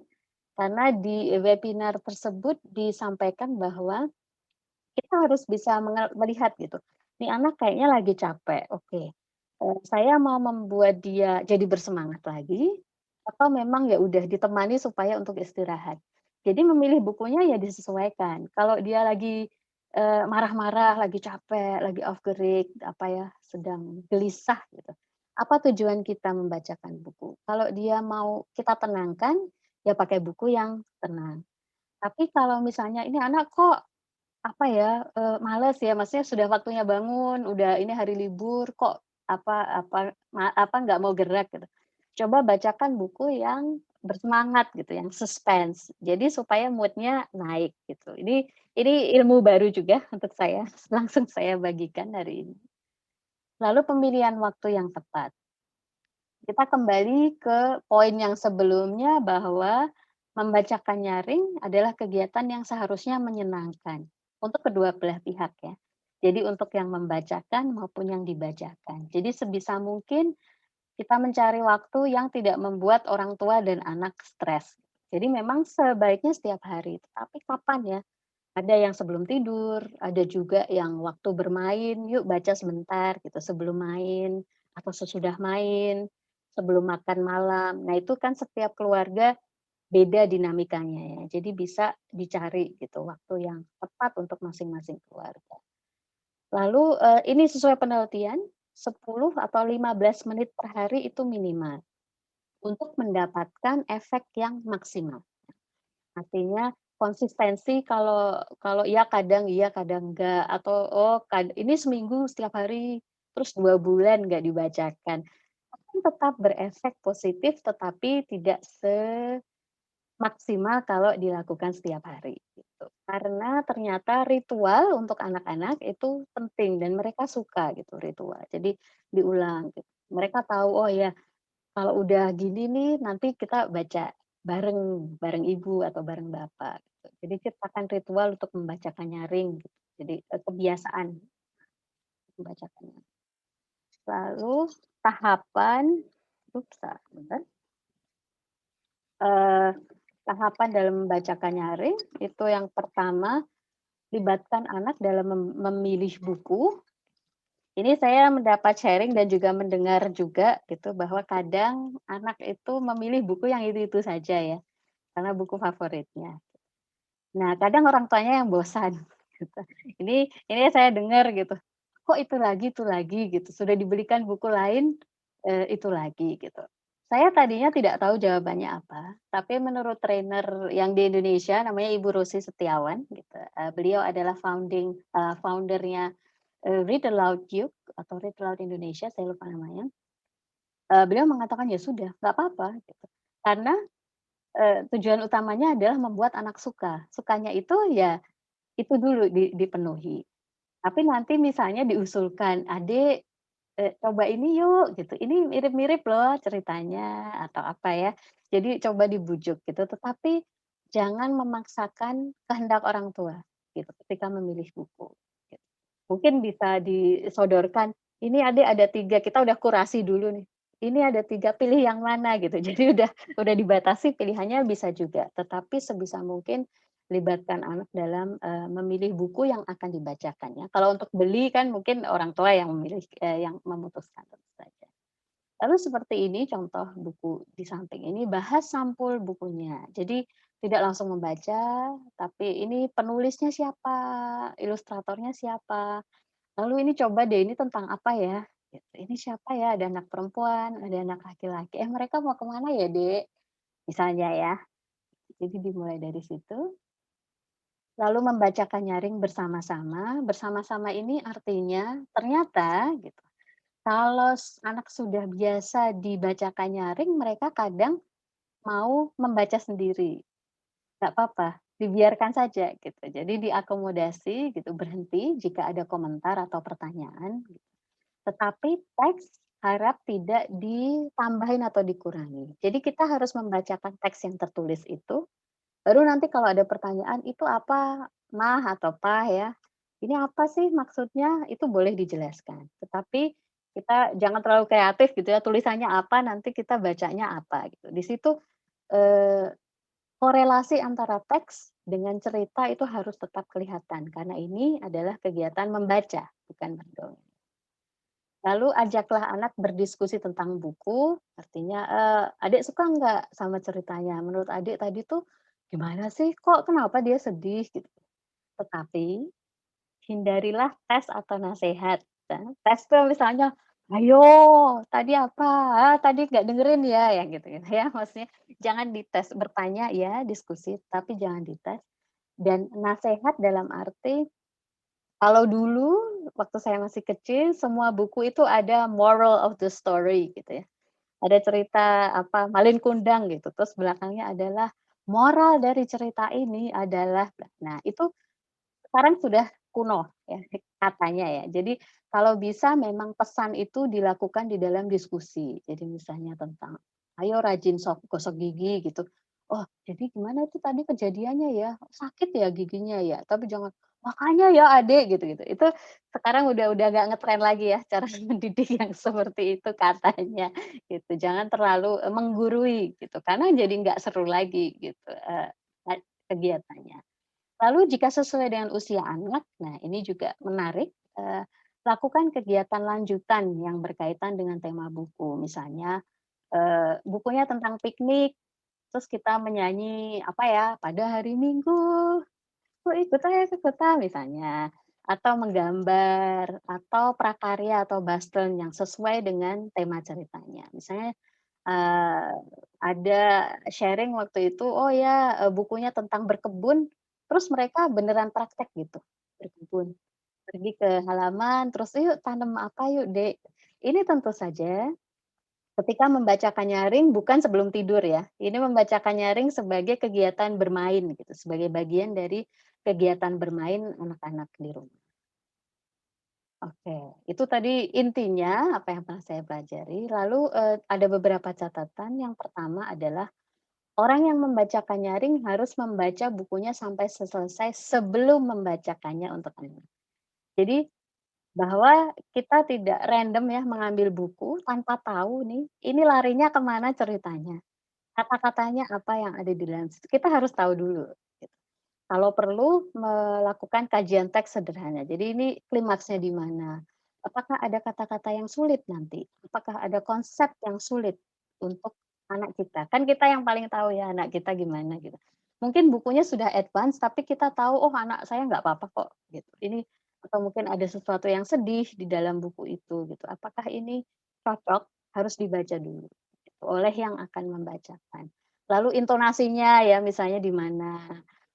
karena di webinar tersebut disampaikan bahwa kita harus bisa melihat gitu, nih anak kayaknya lagi capek, oke, saya mau membuat dia jadi bersemangat lagi, atau memang ya udah ditemani supaya untuk istirahat. Jadi memilih bukunya ya disesuaikan, kalau dia lagi, marah-marah, lagi capek, lagi off gerik, apa ya, sedang gelisah gitu, apa tujuan kita membacakan buku? Kalau dia mau kita tenangkan, ya pakai buku yang tenang. Tapi kalau misalnya ini anak kok apa ya, males ya, maksudnya sudah waktunya bangun, udah ini hari libur, kok nggak mau gerak gitu. Coba bacakan buku yang bersemangat gitu, yang suspense. Jadi supaya mood-nya naik gitu. Ini ilmu baru juga untuk saya, langsung saya bagikan hari ini. Lalu pemilihan waktu yang tepat. Kita kembali ke poin yang sebelumnya bahwa membacakan nyaring adalah kegiatan yang seharusnya menyenangkan untuk kedua belah pihak ya. Jadi untuk yang membacakan maupun yang dibacakan. Jadi sebisa mungkin kita mencari waktu yang tidak membuat orang tua dan anak stres. Jadi memang sebaiknya setiap hari, tapi kapan ya? Ada yang sebelum tidur, ada juga yang waktu bermain, yuk baca sebentar gitu sebelum main, atau sesudah main, sebelum makan malam. Nah itu kan setiap keluarga beda dinamikanya ya, jadi bisa dicari gitu waktu yang tepat untuk masing-masing keluarga. Lalu, ini sesuai penelitian, 10 atau 15 menit per hari itu minimal untuk mendapatkan efek yang maksimal. Artinya konsistensi kalau kalau iya kadang enggak, atau ini seminggu setiap hari, terus 2 bulan nggak dibacakan. Akan tetap berefek positif tetapi tidak semaksimal kalau dilakukan setiap hari gitu. Karena ternyata ritual untuk anak-anak itu penting dan mereka suka gitu ritual. Jadi diulang gitu. Mereka tahu, oh ya kalau udah gini nih nanti kita baca bareng, bareng ibu atau bareng bapak gitu. Jadi ciptakan ritual untuk membacakan nyaring gitu. Jadi, kebiasaan membacakannya. Lalu tahapan sebentar, eee, tahapan dalam membacakan nyaring itu yang pertama, libatkan anak dalam memilih buku. Ini saya mendapat sharing dan juga mendengar juga gitu bahwa kadang anak itu memilih buku yang itu-itu saja ya, karena buku favoritnya. Nah, kadang orang tuanya yang bosan gitu. Ini saya dengar gitu, "Kok itu lagi?" gitu, sudah dibelikan buku lain, itu lagi gitu. Saya tadinya tidak tahu jawabannya apa, tapi menurut trainer yang di Indonesia namanya Ibu Rosi Setiawan gitu, beliau adalah founder-nya, Read Aloud Youth atau Read Aloud Indonesia, saya lupa namanya. Beliau mengatakan, "Ya sudah, nggak apa-apa," gitu. Karena tujuan utamanya adalah membuat anak suka. Sukanya itu ya itu dulu dipenuhi. Tapi nanti misalnya diusulkan, "Adik, coba ini yuk," gitu, "ini mirip-mirip loh ceritanya," atau apa ya. Jadi coba dibujuk gitu, tetapi jangan memaksakan kehendak orang tua gitu ketika memilih buku, gitu. Mungkin bisa disodorkan, "Ini Adik ada 3 kita udah kurasi dulu nih, "Ini ada 3 pilih yang mana?" Gitu. Jadi udah dibatasi pilihannya bisa juga, tetapi sebisa mungkin libatkan anak dalam, memilih buku yang akan dibacakan ya. Kalau untuk beli kan mungkin orang tua yang memilih yang memutuskan tentu saja. Lalu seperti ini contoh buku di samping ini, bahas sampul bukunya. Jadi tidak langsung membaca, tapi ini penulisnya siapa, ilustratornya siapa, lalu ini coba deh ini tentang apa ya, gitu. Ini siapa ya, ada anak perempuan, ada anak laki-laki, mereka mau ke mana ya Dek? Misalnya ya. Jadi dimulai dari situ, lalu membacakan nyaring bersama-sama. Bersama-sama ini artinya ternyata gitu, kalau anak sudah biasa dibacakan nyaring, mereka kadang mau membaca sendiri. Nggak apa-apa, dibiarkan saja gitu. Jadi diakomodasi gitu, berhenti jika ada komentar atau pertanyaan gitu. Tetapi teks harap tidak ditambahin atau dikurangi. Jadi kita harus membacakan teks yang tertulis itu, baru nanti kalau ada pertanyaan, "Itu apa, Mah atau Pah ya? Ini apa sih maksudnya?" Itu boleh dijelaskan. Tetapi kita jangan terlalu kreatif gitu ya, tulisannya apa, nanti kita bacanya apa gitu. Di situ, eee, korelasi antara teks dengan cerita itu harus tetap kelihatan, karena ini adalah kegiatan membaca, bukan mendongeng. Lalu ajaklah anak berdiskusi tentang buku, artinya, "Adik suka nggak sama ceritanya? Menurut adik tadi tuh gimana sih? Kok kenapa dia sedih?" Gitu. Tetapi hindarilah tes atau nasihat. Nah, tes tuh misalnya, "Ayo, tadi apa? Ah, tadi nggak dengerin ya?" Ya gitu-gitu ya, maksudnya jangan dites, bertanya ya, diskusi, tapi jangan dites. Dan nasihat dalam arti kalau dulu waktu saya masih kecil, semua buku itu ada moral of the story gitu ya. Ada cerita apa, Malin Kundang gitu, terus belakangnya adalah moral dari cerita ini adalah nah itu sekarang sudah kuno ya katanya ya. Jadi kalau bisa memang pesan itu dilakukan di dalam diskusi. Jadi misalnya tentang, "Ayo rajin gosok gigi," gitu. "Oh, jadi gimana itu tadi kejadiannya ya? Sakit ya giginya ya?" Tapi jangan, "Makanya ya Adek," gitu-gitu. Itu sekarang udah nggak ngetren lagi ya cara mendidik yang seperti itu katanya gitu. Jangan terlalu, menggurui gitu, karena jadi nggak seru lagi gitu, kegiatannya. Lalu jika sesuai dengan usia anak, nah ini juga menarik, lakukan kegiatan lanjutan yang berkaitan dengan tema buku. Misalnya, bukunya tentang piknik, terus kita menyanyi apa ya, "Pada hari Minggu, ku ikut ayah ke kota," misalnya. atau menggambar, atau prakarya atau basteln yang sesuai dengan tema ceritanya. Misalnya, ada sharing waktu itu, oh ya, bukunya tentang berkebun, terus mereka beneran praktek gitu, berkebun. Pergi ke halaman, terus, "Yuk tanam apa yuk, Dek?" Ini tentu saja ketika membacakan nyaring bukan sebelum tidur ya, ini membacakan nyaring sebagai kegiatan bermain gitu, sebagai bagian dari kegiatan bermain anak-anak di rumah. Oke, itu tadi intinya apa yang pernah saya pelajari. Lalu, ada beberapa catatan. Yang pertama adalah orang yang membacakan nyaring harus membaca bukunya sampai selesai sebelum membacakannya untuk anak. Jadi, bahwa kita tidak random ya mengambil buku tanpa tahu nih, ini larinya kemana ceritanya, kata-katanya apa yang ada di dalam situ, kita harus tahu dulu, gitu. Kalau perlu melakukan kajian teks sederhana. Jadi ini klimaksnya di mana? Apakah ada kata-kata yang sulit nanti? Apakah ada konsep yang sulit untuk anak kita? Kan kita yang paling tahu ya anak kita gimana gitu. Mungkin bukunya sudah advance tapi kita tahu, oh anak saya nggak apa-apa kok gitu. Ini atau mungkin ada sesuatu yang sedih di dalam buku itu gitu. Apakah ini cocok? Harus dibaca dulu gitu, oleh yang akan membacakan. Lalu intonasinya ya misalnya di mana?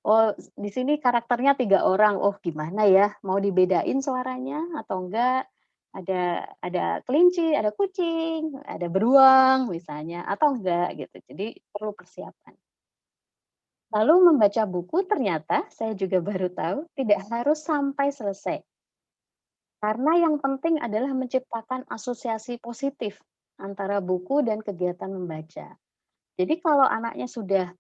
Oh, di sini karakternya 3 orang, oh gimana ya, mau dibedain suaranya atau enggak? Ada kelinci, ada kucing, ada beruang misalnya, atau enggak gitu. Jadi perlu persiapan. Lalu membaca buku ternyata saya juga baru tahu tidak harus sampai selesai. Karena yang penting adalah menciptakan asosiasi positif antara buku dan kegiatan membaca. Jadi kalau anaknya sudah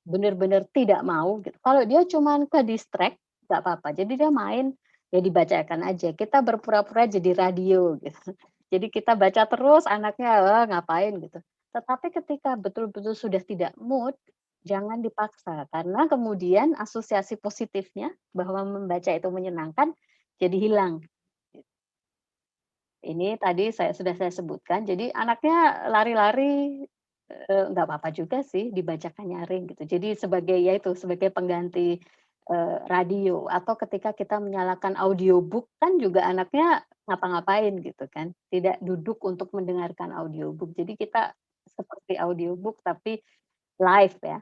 bener-bener tidak mau gitu. Kalau dia cuman ke-distract, nggak apa-apa. Jadi dia main, ya dibacakan aja. Kita berpura-pura jadi radio gitu. Jadi kita baca terus, anaknya, ngapain gitu. Tetapi ketika betul-betul sudah tidak mood, jangan dipaksa. Karena kemudian asosiasi positifnya bahwa membaca itu menyenangkan, jadi hilang. Ini tadi sudah saya sebutkan, jadi anaknya lari-lari, nggak apa-apa juga sih dibacakan nyaring gitu. Jadi sebagai ya itu, sebagai pengganti, radio atau ketika kita menyalakan audiobook kan juga anaknya ngapa-ngapain gitu kan, tidak duduk untuk mendengarkan audiobook. Jadi kita seperti audiobook tapi live ya.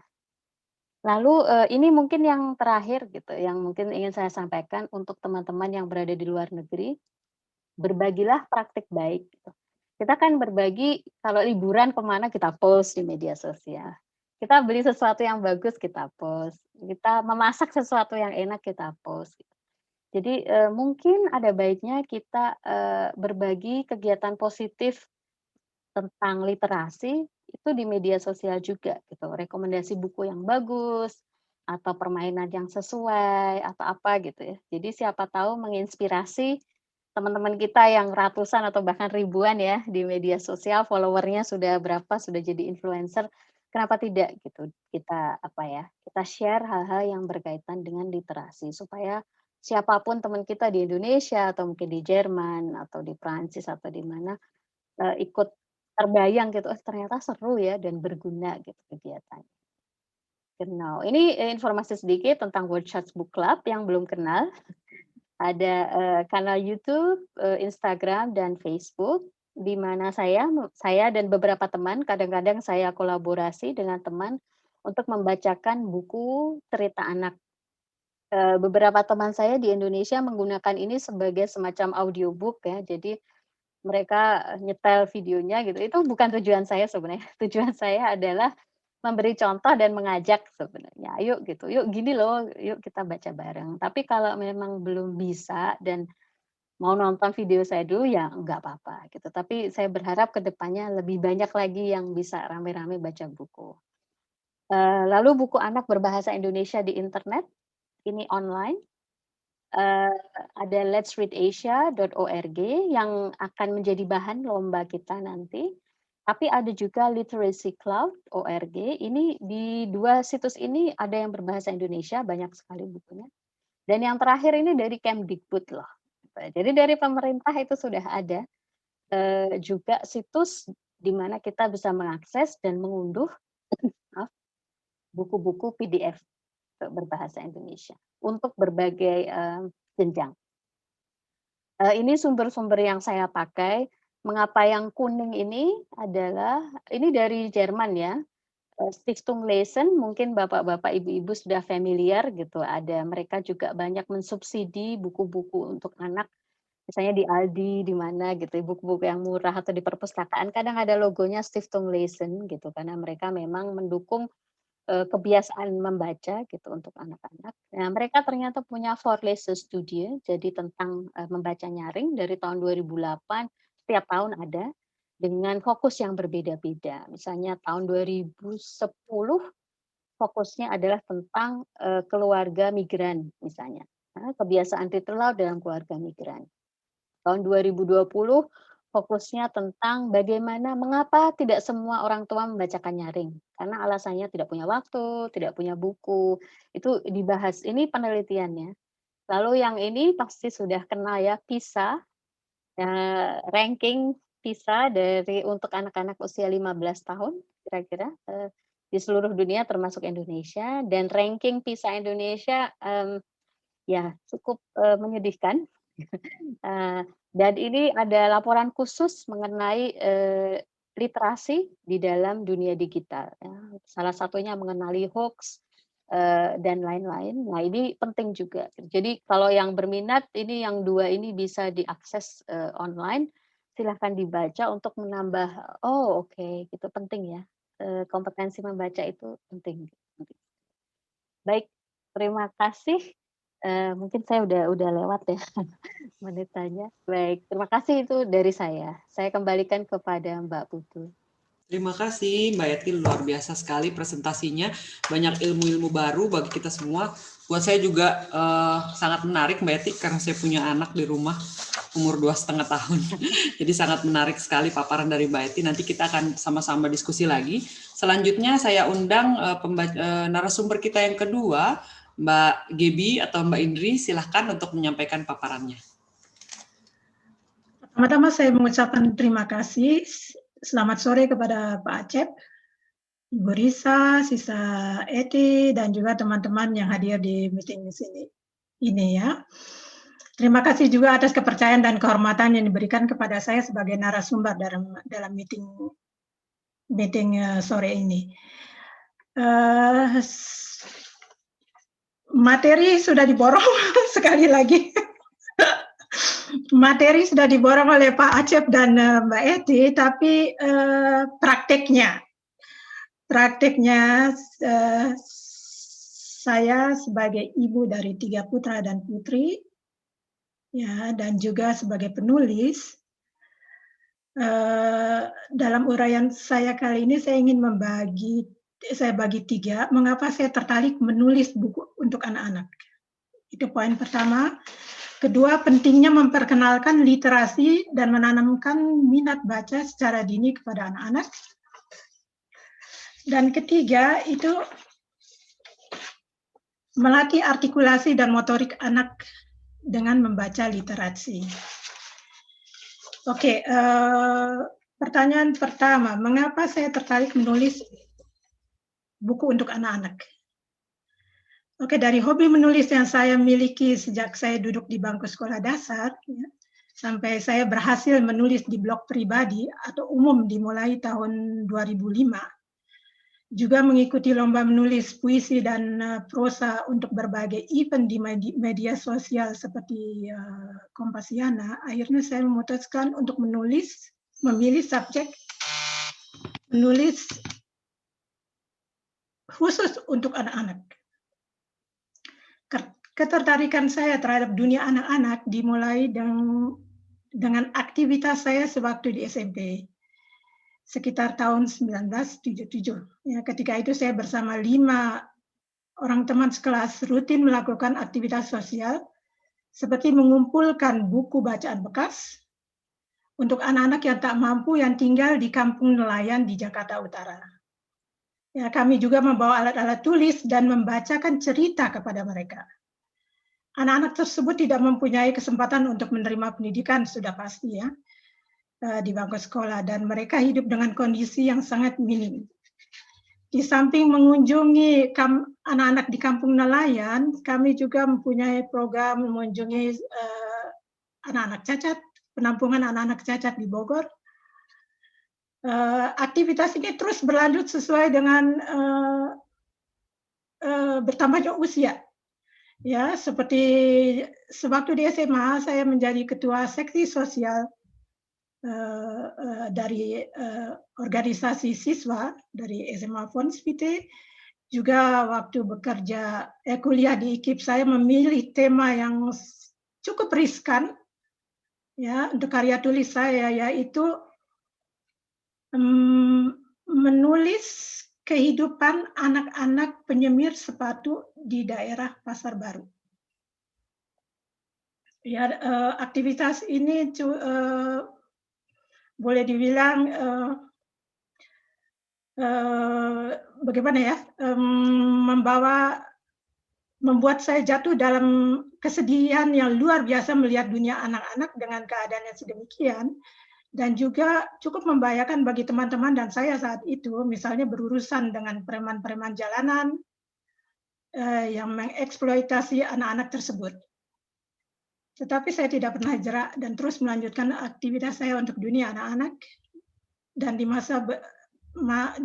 Lalu, ini mungkin yang terakhir gitu, yang mungkin ingin saya sampaikan untuk teman-teman yang berada di luar negeri. Berbagilah praktik baik gitu. Kita kan berbagi kalau liburan kemana kita post di media sosial. Kita beli sesuatu yang bagus kita post, kita memasak sesuatu yang enak kita post gitu. Jadi, mungkin ada baiknya kita, berbagi kegiatan positif tentang literasi itu di media sosial juga gitu, rekomendasi buku yang bagus, atau permainan yang sesuai, atau apa gitu ya. Jadi siapa tahu menginspirasi teman-teman kita yang ratusan atau bahkan ribuan ya di media sosial, follower-nya sudah berapa, sudah jadi influencer, kenapa tidak gitu, kita apa ya, kita share hal-hal yang berkaitan dengan literasi supaya siapapun teman kita di Indonesia atau mungkin di Jerman atau di Prancis atau di mana, ikut terbayang gitu, "Oh ternyata seru ya dan berguna," gitu kegiatannya. Genau, ini, informasi sedikit tentang World Chats Book Club yang belum kenal. Ada, kanal YouTube, Instagram, dan Facebook, di mana saya dan beberapa teman kadang-kadang saya kolaborasi dengan teman untuk membacakan buku cerita anak. Beberapa teman saya di Indonesia menggunakan ini sebagai semacam audiobook ya, jadi mereka nyetel videonya gitu, itu bukan tujuan saya sebenarnya. Tujuan saya adalah memberi contoh dan mengajak sebenarnya, "Ayo gitu, yuk gini loh, yuk kita baca bareng." Tapi kalau memang belum bisa dan mau nonton video saya dulu ya nggak apa-apa gitu, tapi saya berharap ke depannya lebih banyak lagi yang bisa rame-rame baca buku. Lalu buku anak berbahasa Indonesia di internet, ini online. Eee, ada letsreadasia.org yang akan menjadi bahan lomba kita nanti, tapi ada juga literacycloud.org, ini di 2 situs ini ada yang berbahasa Indonesia, banyak sekali bukunya, dan yang terakhir ini dari Kemdikbud loh. Jadi dari pemerintah itu sudah ada, juga situs di mana kita bisa mengakses dan mengunduh maaf, buku-buku PDF berbahasa Indonesia untuk berbagai, jenjang. Ini sumber-sumber yang saya pakai. Mengapa yang kuning ini adalah ini dari Jerman ya. Stiftung Lesen, mungkin bapak-bapak, ibu-ibu sudah familiar gitu. Ada mereka juga banyak mensubsidi buku-buku untuk anak, misalnya di Aldi, di mana gitu, buku-buku yang murah atau di perpustakaan kadang ada logonya Stiftung Lesen gitu, karena mereka memang mendukung kebiasaan membaca gitu untuk anak-anak. Nah, mereka ternyata punya Vorlesestudie, jadi tentang membaca nyaring dari tahun 2008, setiap tahun ada dengan fokus yang berbeda-beda. Misalnya tahun 2010 fokusnya adalah tentang keluarga migran misalnya, kebiasaan ritual dalam keluarga migran. Tahun 2020 fokusnya tentang bagaimana mengapa tidak semua orang tua membacakan nyaring, karena alasannya tidak punya waktu, tidak punya buku, itu dibahas, ini penelitiannya. Lalu yang ini pasti sudah kenal ya, PISA, ranking PISA untuk anak-anak usia 15 tahun kira-kira, di seluruh dunia termasuk Indonesia, dan ranking PISA Indonesia, ya cukup, menyedihkan. Dan ini ada laporan khusus mengenai literasi di dalam dunia digital. Ya. Salah satunya mengenali hoax dan lain-lain. Nah ini penting juga. Jadi kalau yang berminat, ini yang 2 ini bisa diakses online. Silahkan dibaca untuk menambah. Oh oke, itu penting ya. Kompetensi membaca itu penting. Baik, terima kasih. Mungkin saya udah lewat ya menitanya. Baik, terima kasih itu dari saya. Saya kembalikan kepada Mbak Putu. Terima kasih Mbak Yati, luar biasa sekali presentasinya. Banyak ilmu-ilmu baru bagi kita semua. Buat saya juga sangat menarik Mbak Yati, karena saya punya anak di rumah umur 2,5 tahun. Jadi sangat menarik sekali paparan dari Mbak Yati. Nanti kita akan sama-sama diskusi lagi. Selanjutnya saya undang narasumber kita yang kedua, Mbak Gebi atau Mbak Indri, silahkan untuk menyampaikan paparannya. Pertama-tama saya mengucapkan terima kasih. Selamat sore kepada Pak Acep, Ibu Risa, Sisa Eti, dan juga teman-teman yang hadir di meeting ini ya. Terima kasih juga atas kepercayaan dan kehormatan yang diberikan kepada saya sebagai narasumber dalam meeting sore ini. Materi sudah diborong sekali lagi. Materi sudah diborong oleh Pak Acep dan Mbak Eti, tapi prakteknya saya sebagai ibu dari 3 putra dan putri, ya, dan juga sebagai penulis, dalam uraian saya kali ini saya ingin bagi 3, mengapa saya tertarik menulis buku untuk anak-anak. Itu poin pertama. Kedua, pentingnya memperkenalkan literasi dan menanamkan minat baca secara dini kepada anak-anak. Dan ketiga, itu melatih artikulasi dan motorik anak dengan membaca literasi. Oke, pertanyaan pertama, mengapa saya tertarik menulis buku untuk anak-anak? Oke, dari hobi menulis yang saya miliki sejak saya duduk di bangku sekolah dasar, ya, sampai saya berhasil menulis di blog pribadi atau umum dimulai tahun 2005, juga mengikuti lomba menulis puisi dan prosa untuk berbagai event di media sosial seperti Kompasiana. Akhirnya saya memutuskan untuk memilih subjek menulis khusus untuk anak-anak. Ketertarikan saya terhadap dunia anak-anak dimulai dengan aktivitas saya sewaktu di SMP, sekitar tahun 1977. Ya, ketika itu saya bersama 5 orang teman sekelas rutin melakukan aktivitas sosial, seperti mengumpulkan buku bacaan bekas untuk anak-anak yang tak mampu yang tinggal di kampung nelayan di Jakarta Utara. Ya, kami juga membawa alat-alat tulis dan membacakan cerita kepada mereka. Anak-anak tersebut tidak mempunyai kesempatan untuk menerima pendidikan, sudah pasti ya, di bangku sekolah, dan mereka hidup dengan kondisi yang sangat minim. di samping mengunjungi anak-anak di Kampung Nelayan, kami juga mempunyai program mengunjungi anak-anak cacat, penampungan anak-anak cacat di Bogor. Aktivitas ini terus berlanjut sesuai dengan bertambahnya usia. Ya, seperti sewaktu di SMA saya menjadi ketua seksi sosial dari organisasi siswa dari SMA Fonspite. Juga waktu bekerja kuliah di IKIP saya memilih tema yang cukup riskan ya untuk karya tulis saya, yaitu menulis kehidupan anak-anak penyemir sepatu di daerah Pasar Baru. Ya, aktivitas ini boleh dibilang bagaimana ya, membuat saya jatuh dalam kesedihan yang luar biasa melihat dunia anak-anak dengan keadaan yang sedemikian, dan juga cukup membahayakan bagi teman-teman dan saya saat itu, misalnya berurusan dengan preman-preman jalanan yang mengeksploitasi anak-anak tersebut. Tetapi saya tidak pernah jerak dan terus melanjutkan aktivitas saya untuk dunia anak-anak. Dan di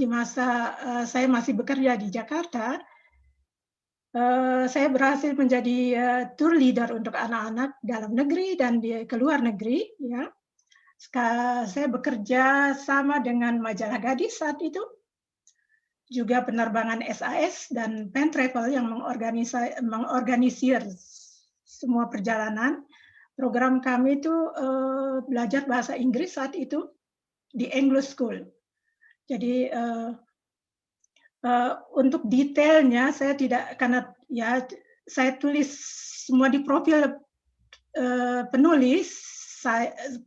masa saya masih bekerja di Jakarta, saya berhasil menjadi tour leader untuk anak-anak dalam negeri dan di luar negeri. Ya, saya bekerja sama dengan majalah Gadis saat itu, juga penerbangan SAS dan Pen Travel yang mengorganisir semua perjalanan. Program kami itu belajar bahasa Inggris saat itu di Anglo School. Jadi untuk detailnya saya tidak, karena ya saya tulis semua di profil penulis.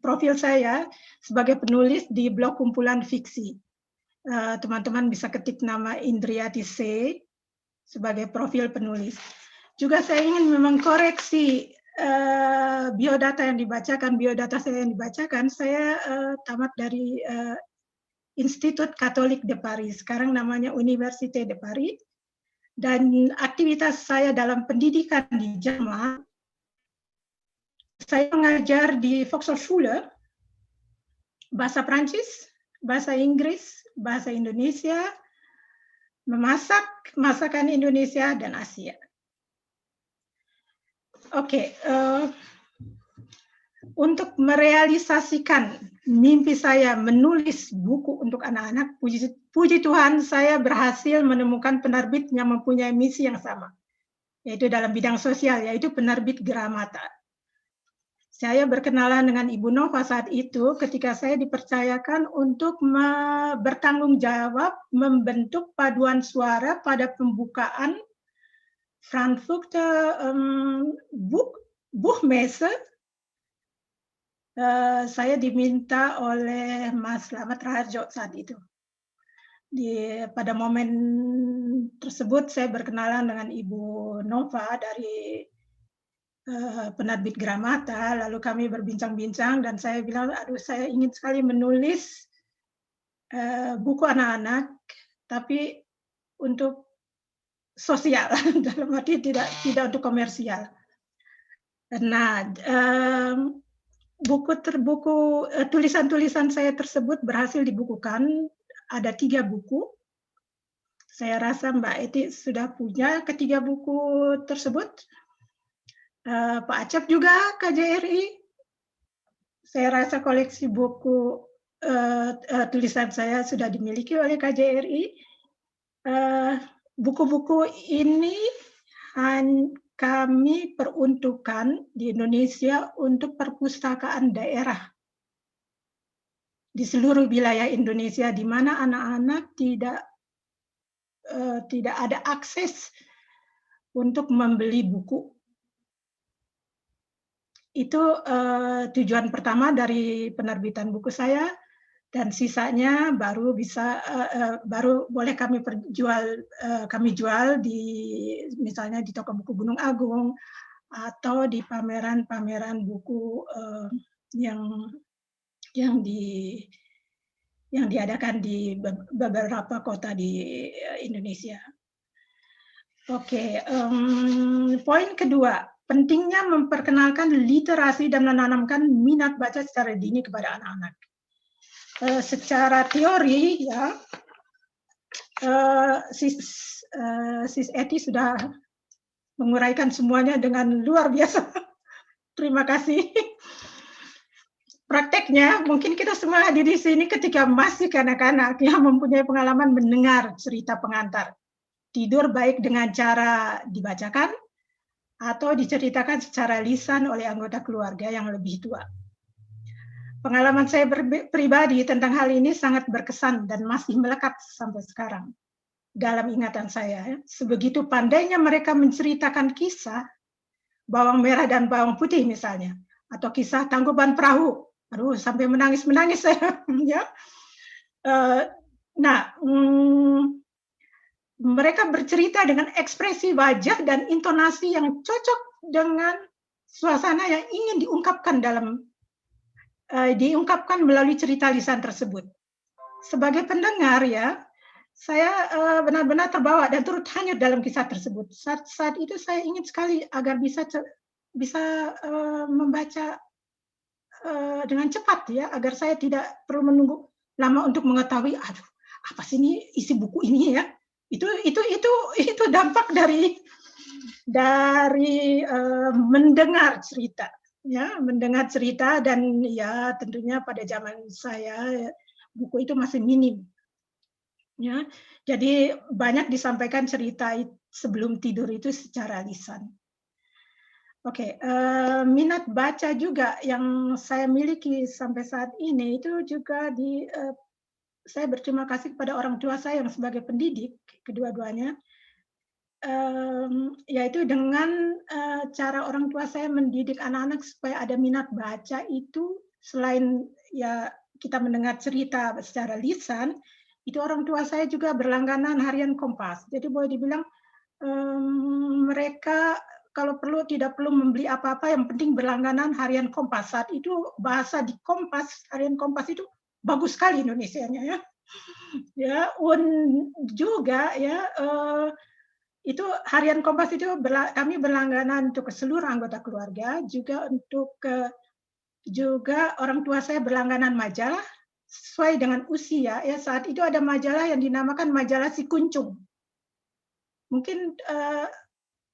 Profil saya sebagai penulis di blog kumpulan fiksi. Teman-teman bisa ketik nama Indriati C sebagai profil penulis. Juga saya ingin mengkoreksi biodata yang dibacakan. Biodata saya yang dibacakan, saya tamat dari Institut Katolik de Paris, sekarang namanya Université de Paris. Dan aktivitas saya dalam pendidikan di Jerman, saya mengajar di Volkshochschule, bahasa Prancis, bahasa Inggris, bahasa Indonesia, memasak, masakan Indonesia, dan Asia. Oke, untuk merealisasikan mimpi saya menulis buku untuk anak-anak, puji Tuhan saya berhasil menemukan penerbit yang mempunyai misi yang sama, yaitu dalam bidang sosial, yaitu penerbit Gramata. Saya berkenalan dengan Ibu Nova saat itu ketika saya dipercayakan untuk bertanggung jawab membentuk paduan suara pada pembukaan Frankfurter Buchmesse. Saya diminta oleh Mas Slamet Raharjo saat itu. Pada momen tersebut saya berkenalan dengan Ibu Nova dari penerbit Gramata, lalu kami berbincang-bincang dan saya bilang, aduh saya ingin sekali menulis buku anak-anak, tapi untuk sosial, dalam arti tidak untuk komersial. Nah, tulisan-tulisan saya tersebut berhasil dibukukan, ada 3 buku. Saya rasa Mbak Eti sudah punya ketiga buku tersebut. Pak Acep juga KJRI. Saya rasa koleksi buku tulisan saya sudah dimiliki oleh KJRI. Buku-buku ini kami peruntukkan di Indonesia untuk perpustakaan daerah di seluruh wilayah Indonesia, di mana anak-anak tidak ada akses untuk membeli buku. Itu tujuan pertama dari penerbitan buku saya, dan sisanya baru boleh kami jual di misalnya di toko buku Gunung Agung atau di pameran-pameran buku yang yang diadakan di beberapa kota di Indonesia. Oke, poin kedua, pentingnya memperkenalkan literasi dan menanamkan minat baca secara dini kepada anak-anak. Secara teori, ya, Sis Eti sudah menguraikan semuanya dengan luar biasa. Terima kasih. Prakteknya, mungkin kita semua hadir di sini ketika masih kanak-kanak yang mempunyai pengalaman mendengar cerita pengantar. Tidur baik dengan cara dibacakan atau diceritakan secara lisan oleh anggota keluarga yang lebih tua. Pengalaman saya pribadi tentang hal ini sangat berkesan dan masih melekat sampai sekarang dalam ingatan saya. Sebegitu pandainya mereka menceritakan kisah bawang merah dan bawang putih misalnya, atau kisah Tangkuban Perahu. Aduh, sampai menangis-menangis saya. Ya. Mereka bercerita dengan ekspresi wajah dan intonasi yang cocok dengan suasana yang ingin diungkapkan melalui cerita lisan tersebut. Sebagai pendengar, ya, saya benar-benar terbawa dan turut hanyut dalam kisah tersebut. Saat itu saya ingin sekali agar bisa membaca dengan cepat, ya, agar saya tidak perlu menunggu lama untuk mengetahui, aduh, apa sih ini isi buku ini, ya. Itu dampak dari mendengar cerita, ya, mendengar cerita. Dan ya tentunya pada zaman saya buku itu masih minim, ya, jadi banyak disampaikan cerita sebelum tidur itu secara lisan. Oke, minat baca juga yang saya miliki sampai saat ini itu juga saya berterima kasih kepada orang tua saya yang sebagai pendidik, kedua-duanya, yaitu dengan cara orang tua saya mendidik anak-anak supaya ada minat baca itu, selain ya kita mendengar cerita secara lisan, itu orang tua saya juga berlangganan harian Kompas. Jadi boleh dibilang mereka kalau perlu tidak perlu membeli apa-apa, yang penting berlangganan harian Kompas. Saat itu bahasa di Kompas, harian Kompas itu bagus sekali Indonesianya, ya. Ya, juga ya itu harian Kompas itu kami berlangganan untuk seluruh anggota keluarga, juga untuk juga orang tua saya berlangganan majalah sesuai dengan usia, ya. Saat itu ada majalah yang dinamakan majalah Si Kuncung. Mungkin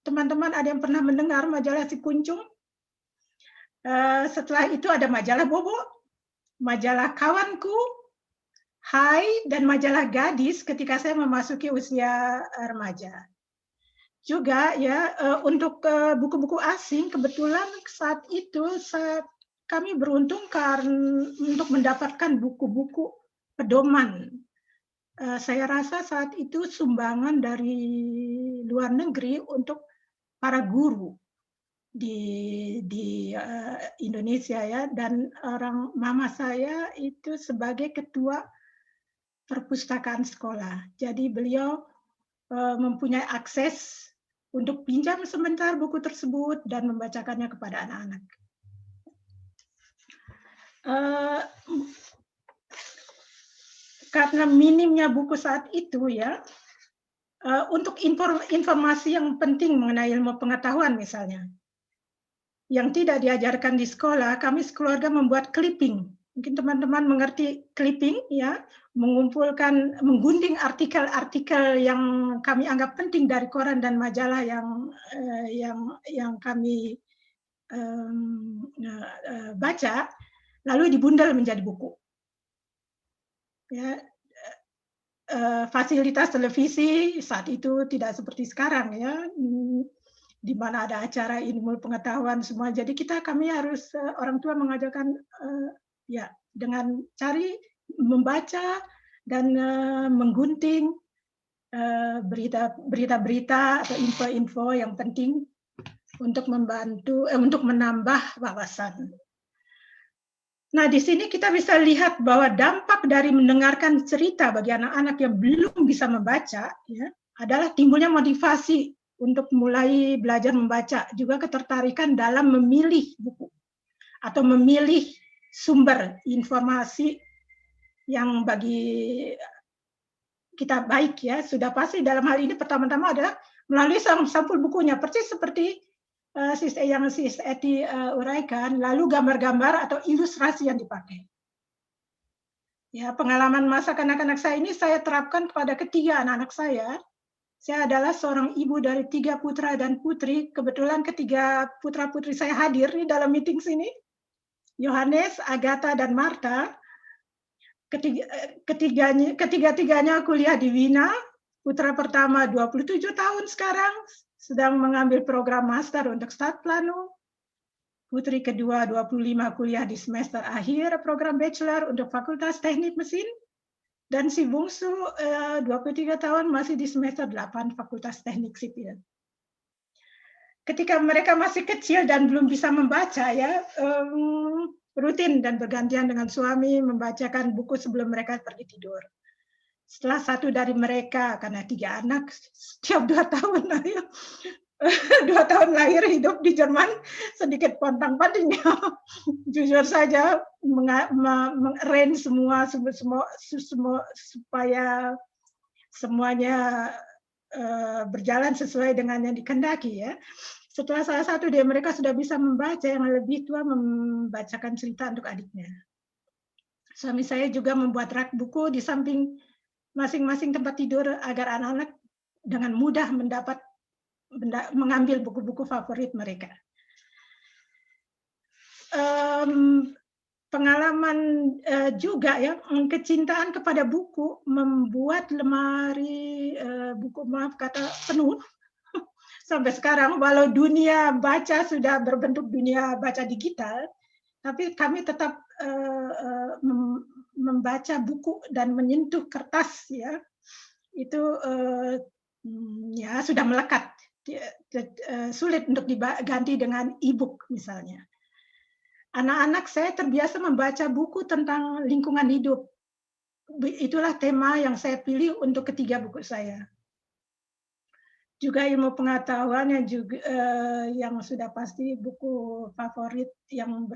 teman-teman ada yang pernah mendengar majalah Si Kuncung. Setelah itu ada majalah Bobo, majalah Kawanku, Hai, dan majalah Gadis ketika saya memasuki usia remaja. Juga ya untuk buku-buku asing, kebetulan saat itu kami beruntung untuk mendapatkan buku-buku pedoman. Saya rasa saat itu sumbangan dari luar negeri untuk para guru di Indonesia, ya, dan mama saya itu sebagai ketua perpustakaan sekolah. Jadi beliau mempunyai akses untuk pinjam sebentar buku tersebut dan membacakannya kepada anak-anak. Karena minimnya buku saat itu, ya, untuk informasi yang penting mengenai ilmu pengetahuan misalnya, yang tidak diajarkan di sekolah, kami sekeluarga membuat clipping. Mungkin teman-teman mengerti clipping, ya, menggunting artikel-artikel yang kami anggap penting dari koran dan majalah yang kami baca, lalu dibundel menjadi buku. Ya, fasilitas televisi saat itu tidak seperti sekarang, ya, di mana ada acara ilmu pengetahuan semua. Jadi kami harus orang tua mengajarkan ya dengan cari membaca dan menggunting berita-berita atau info-info yang penting untuk membantu untuk menambah wawasan. Nah, di sini kita bisa lihat bahwa dampak dari mendengarkan cerita bagi anak-anak yang belum bisa membaca, ya, adalah timbulnya motivasi untuk mulai belajar membaca, juga ketertarikan dalam memilih buku atau memilih sumber informasi yang bagi kita baik ya, sudah pasti dalam hal ini pertama-tama adalah melalui sampul bukunya, persis seperti yang Sis Eti uraikan, lalu gambar-gambar atau ilustrasi yang dipakai. Ya, pengalaman masa kanak-kanak saya ini saya terapkan kepada ketiga anak-anak saya. Saya adalah seorang ibu dari 3 putra dan putri. Kebetulan ketiga putra-putri saya hadir di dalam meeting sini. Yohanes, Agatha, dan Martha. Ketiga-tiganya kuliah di Wina. Putra pertama 27 tahun sekarang, sedang mengambil program master untuk Stadplano. Putri kedua 25 kuliah di semester akhir program bachelor untuk Fakultas Teknik Mesin. Dan si bungsu 23 tahun masih di semester 8 Fakultas Teknik Sipil. Ketika mereka masih kecil dan belum bisa membaca ya, rutin dan bergantian dengan suami membacakan buku sebelum mereka pergi tidur. Setelah satu dari mereka, karena 3 anak setiap 2 tahun, 2 tahun lahir hidup di Jerman, sedikit pontang-panting. Jujur saja, mengarrange semua supaya semuanya berjalan sesuai dengan yang dikehendaki ya. Setelah salah satu dari mereka sudah bisa membaca, yang lebih tua membacakan cerita untuk adiknya. Suami saya juga membuat rak buku di samping masing-masing tempat tidur agar anak-anak dengan mudah mengambil buku-buku favorit mereka. Pengalaman juga ya, kecintaan kepada buku membuat lemari buku penuh sampai sekarang. Walau dunia baca sudah berbentuk dunia baca digital, tapi kami tetap membaca buku dan menyentuh kertas ya, itu ya sudah melekat. Sulit untuk diganti dengan e-book misalnya. Anak-anak saya terbiasa membaca buku tentang lingkungan hidup. Itulah tema yang saya pilih untuk ketiga buku saya. Juga ilmu pengetahuan yang sudah pasti buku favorit yang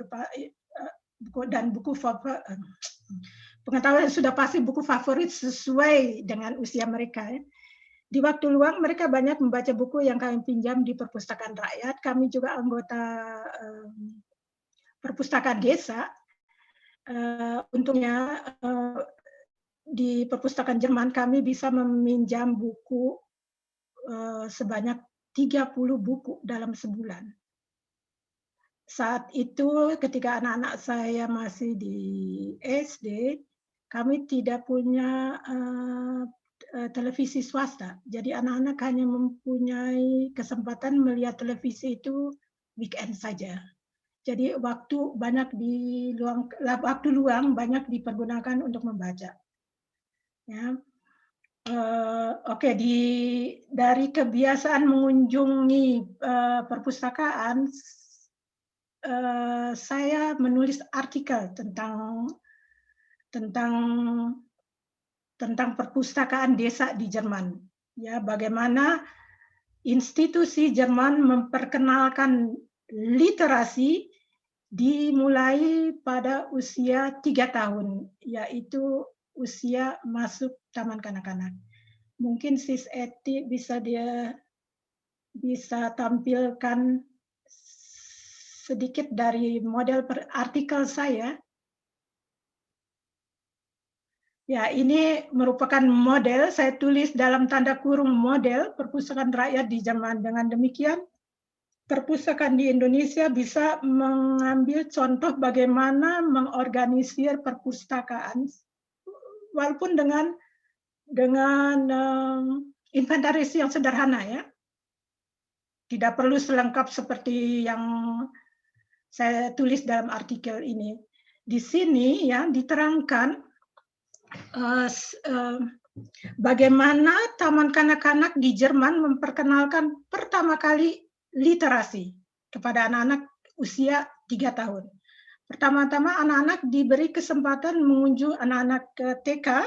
pengetahuan yang sudah pasti buku favorit sesuai dengan usia mereka. Ya. Di waktu luang mereka banyak membaca buku yang kami pinjam di perpustakaan rakyat. Kami juga anggota perpustakaan desa. Untungnya di perpustakaan Jerman kami bisa meminjam buku sebanyak 30 buku dalam sebulan. Saat itu ketika anak-anak saya masih di SD, kami tidak punya televisi swasta. Jadi anak-anak hanya mempunyai kesempatan melihat televisi itu weekend saja. Jadi waktu luang banyak dipergunakan untuk membaca. Ya. Oke, dari kebiasaan mengunjungi perpustakaan, saya menulis artikel tentang perpustakaan desa di Jerman. Ya, bagaimana institusi Jerman memperkenalkan literasi dimulai pada usia 3 tahun, yaitu usia masuk taman kanak-kanak. Mungkin Sis Eti bisa tampilkan sedikit dari model artikel saya. Ya, ini merupakan model, saya tulis dalam tanda kurung model perpustakaan rakyat di Jerman. Dengan demikian, perpustakaan di Indonesia bisa mengambil contoh bagaimana mengorganisir perpustakaan, walaupun dengan inventaris yang sederhana ya. Tidak perlu selengkap seperti yang saya tulis dalam artikel ini. Di sini ya diterangkan bagaimana taman kanak-kanak di Jerman memperkenalkan pertama kali literasi kepada anak-anak usia 3 tahun. Pertama-tama anak-anak diberi kesempatan anak-anak TK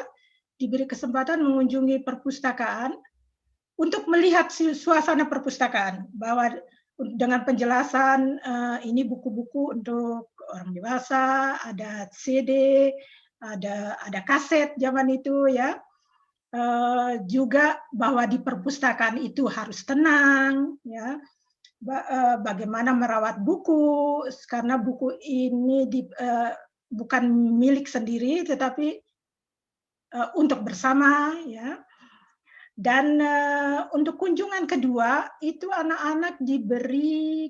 diberi kesempatan mengunjungi perpustakaan untuk melihat suasana perpustakaan, bahwa dengan penjelasan ini buku-buku untuk orang dewasa, ada CD, ada kaset zaman itu ya. Juga bahwa di perpustakaan itu harus tenang ya. Bagaimana merawat buku karena buku ini bukan milik sendiri tetapi untuk bersama ya. Dan untuk kunjungan kedua itu anak-anak diberi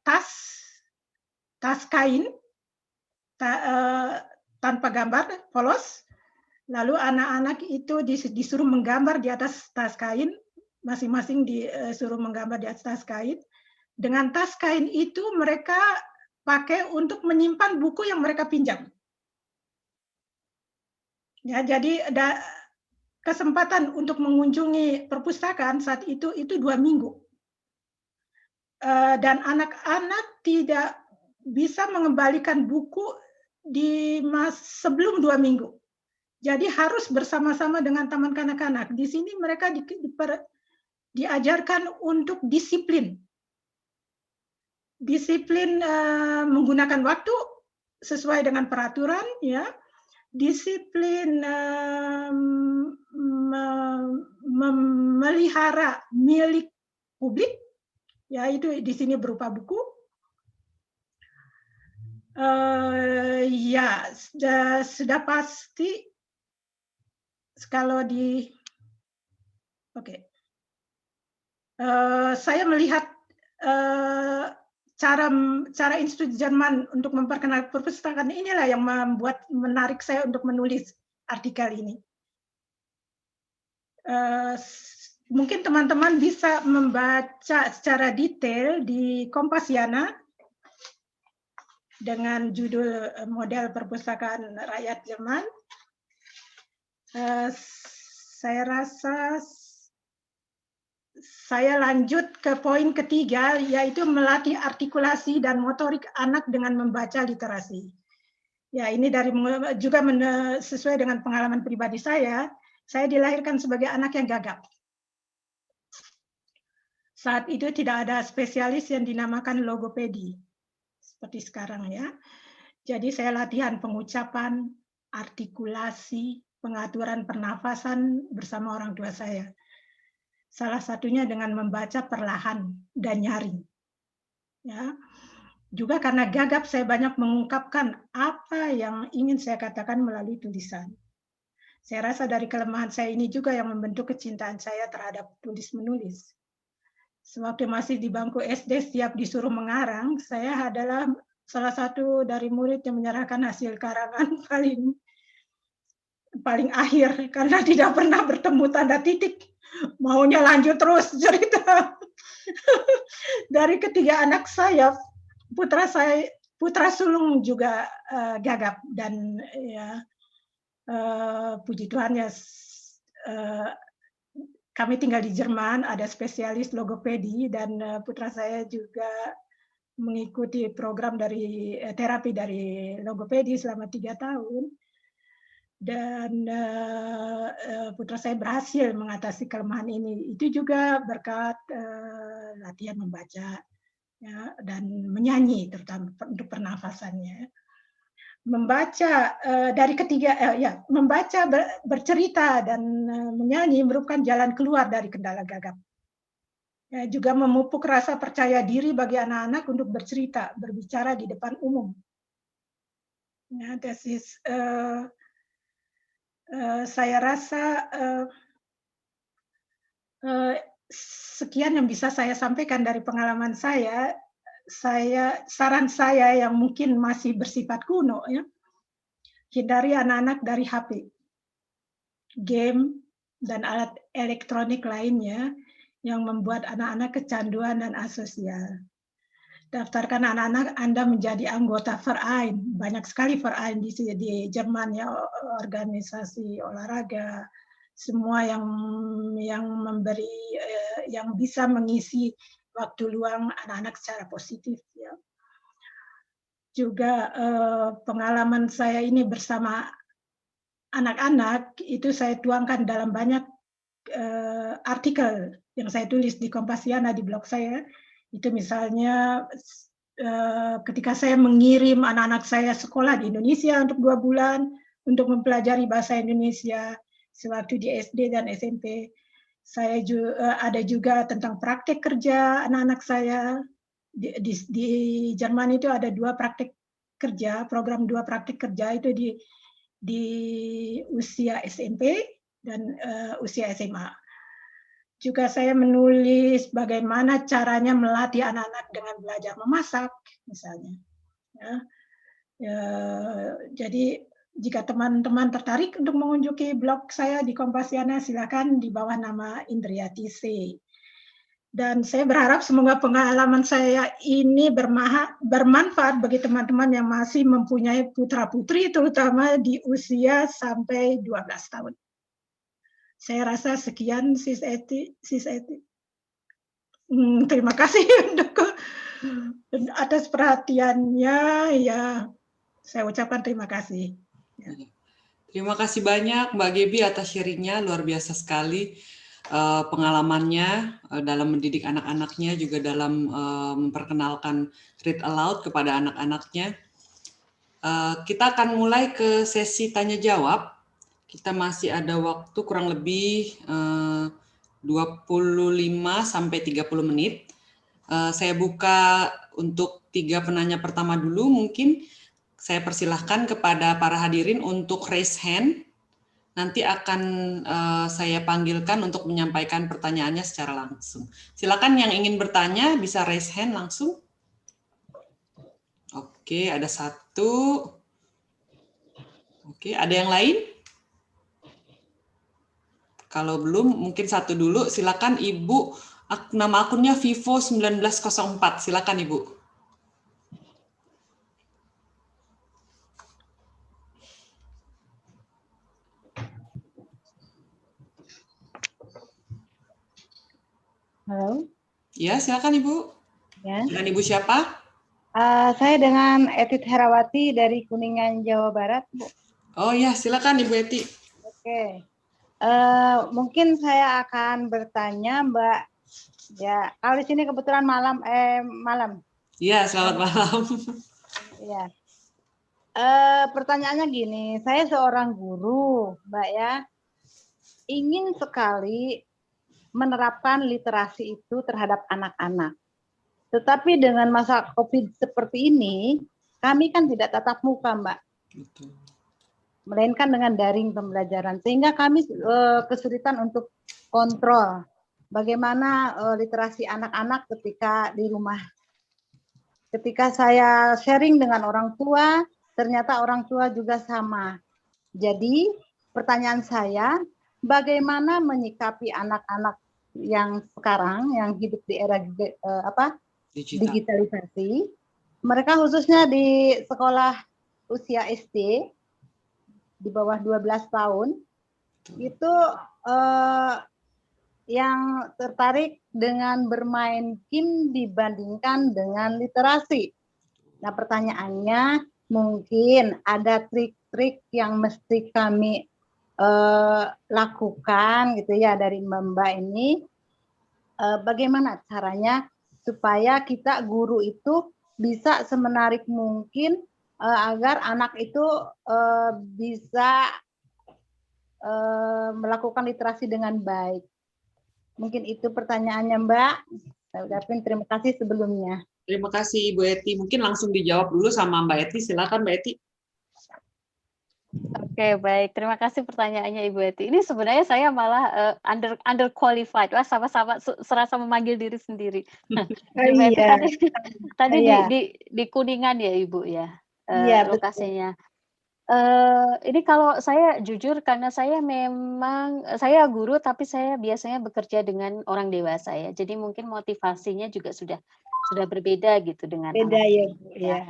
tas kain tanpa gambar, polos. Lalu anak-anak itu disuruh menggambar di atas tas kain, masing-masing disuruh menggambar di atas tas kain. Dengan tas kain itu mereka pakai untuk menyimpan buku yang mereka pinjam. Ya, jadi ada kesempatan untuk mengunjungi perpustakaan saat itu 2 minggu. Dan anak-anak tidak bisa mengembalikan buku sebelum 2 minggu. Jadi harus bersama-sama dengan teman kanak-kanak. Di sini mereka diajarkan untuk disiplin. Disiplin menggunakan waktu sesuai dengan peraturan, ya. Disiplin memelihara milik publik, ya itu di sini berupa buku. Ya, sudah pasti kalau saya melihat cara Institut Jerman untuk memperkenalkan perpustakaan inilah yang menarik saya untuk menulis artikel ini. Mungkin teman-teman bisa membaca secara detail di Kompasiana dengan judul Model Perpustakaan Rakyat Jerman. Saya rasa saya lanjut ke poin ketiga, yaitu melatih artikulasi dan motorik anak dengan membaca literasi. Ya, ini juga sesuai dengan pengalaman pribadi saya. Saya dilahirkan sebagai anak yang gagap. Saat itu tidak ada spesialis yang dinamakan logopedi seperti sekarang ya. Jadi saya latihan pengucapan, artikulasi, pengaturan pernafasan bersama orang tua saya. Salah satunya dengan membaca perlahan dan nyaring. Ya. Juga karena gagap saya banyak mengungkapkan apa yang ingin saya katakan melalui tulisan. Saya rasa dari kelemahan saya ini juga yang membentuk kecintaan saya terhadap tulis-menulis. Sewaktu masih di bangku SD setiap disuruh mengarang, saya adalah salah satu dari murid yang menyerahkan hasil karangan paling akhir karena tidak pernah bertemu tanda titik. Maunya lanjut terus cerita. Dari ketiga anak saya, putra sulung juga gagap dan ya puji Tuhan ya kami tinggal di Jerman, ada spesialis logopedi dan putra saya juga mengikuti program dari terapi dari logopedi selama 3 tahun. Dan putra saya berhasil mengatasi kelemahan ini. Itu juga berkat latihan membaca ya, dan menyanyi, terutama untuk pernafasannya. Membaca membaca, bercerita dan menyanyi merupakan jalan keluar dari kendala gagap. Ya, juga memupuk rasa percaya diri bagi anak-anak untuk bercerita, berbicara di depan umum. Ya, saya rasa sekian yang bisa saya sampaikan dari pengalaman saya. Saran saya yang mungkin masih bersifat kuno ya, hindari anak-anak dari HP, game dan alat elektronik lainnya yang membuat anak-anak kecanduan dan asosial. Daftarkan anak-anak Anda menjadi anggota Verein. Banyak sekali Verein di Jerman ya, organisasi olahraga, semua yang memberi yang bisa mengisi waktu luang anak-anak secara positif ya. Juga pengalaman saya ini bersama anak-anak itu saya tuangkan dalam banyak artikel yang saya tulis di Kompasiana di blog saya. Itu misalnya ketika saya mengirim anak-anak saya sekolah di Indonesia untuk 2 bulan untuk mempelajari bahasa Indonesia sewaktu di SD dan SMP. Saya ada juga tentang praktek kerja anak-anak saya. Di Jerman itu ada 2 praktek kerja, program 2 praktek kerja itu di usia SMP dan usia SMA. Juga saya menulis bagaimana caranya melatih anak-anak dengan belajar memasak, misalnya. Jadi jika teman-teman tertarik untuk mengunjungi blog saya di Kompasiana, silakan di bawah nama Indriati C. Dan saya berharap semoga pengalaman saya ini bermanfaat bagi teman-teman yang masih mempunyai putra-putri, terutama di usia sampai 12 tahun. Saya rasa sekian, Sis Eti. Terima kasih atas perhatiannya. Ya, saya ucapkan terima kasih. Terima kasih banyak Mbak Gebi atas sharingnya, luar biasa sekali pengalamannya dalam mendidik anak-anaknya, juga dalam memperkenalkan read aloud kepada anak-anaknya. Kita akan mulai ke sesi tanya jawab. Kita masih ada waktu kurang lebih 25 sampai 30 menit. Saya buka untuk 3 penanya pertama dulu. Mungkin saya persilahkan kepada para hadirin untuk raise hand. Nanti akan saya panggilkan untuk menyampaikan pertanyaannya secara langsung. Silakan yang ingin bertanya bisa raise hand langsung. Oke, ada 1. Oke, ada yang lain? Kalau belum, mungkin 1 dulu. Silakan Ibu, nama akunnya Vivo 1904. Silakan Ibu. Halo. Ya, silakan Ibu. Ya. Dengan Ibu siapa? Saya dengan Etit Herawati dari Kuningan, Jawa Barat, Bu. Oh ya, silakan Ibu Eti. Oke. Mungkin saya akan bertanya, Mbak. Ya, kalau di sini kebetulan malam. Iya, selamat malam. Ya. Pertanyaannya gini, saya seorang guru, Mbak ya, ingin sekali menerapkan literasi itu terhadap anak-anak. Tetapi dengan masa COVID seperti ini, kami kan tidak tatap muka, Mbak. Betul. Melainkan dengan daring pembelajaran, sehingga kami kesulitan untuk kontrol bagaimana literasi anak-anak ketika di rumah. Ketika saya sharing dengan orang tua, ternyata orang tua juga sama. Jadi pertanyaan saya, bagaimana menyikapi anak-anak yang sekarang yang hidup di era digitalisasi, mereka khususnya di sekolah usia SD di bawah 12 tahun itu yang tertarik dengan bermain game dibandingkan dengan literasi. Nah, pertanyaannya mungkin ada trik-trik yang mesti kami lakukan gitu ya dari Mbak ini. Bagaimana caranya supaya kita guru itu bisa semenarik mungkin agar anak itu bisa melakukan literasi dengan baik. Mungkin itu pertanyaannya, Mbak. Saya ucapin terima kasih sebelumnya. Terima kasih Ibu Eti. Mungkin langsung dijawab dulu sama Mbak Eti. Silakan Mbak Eti. Oke, baik. Terima kasih pertanyaannya Ibu Eti. Ini sebenarnya saya malah underqualified. Wah, sama-sama serasa memanggil diri sendiri. Ibu Eti tadi di Kuningan ya, Ibu ya. Iya, lokasinya. Ini kalau saya jujur karena saya memang saya guru tapi saya biasanya bekerja dengan orang dewasa ya. Jadi mungkin motivasinya juga sudah berbeda gitu dengan beda anak ya, Bu. Ya.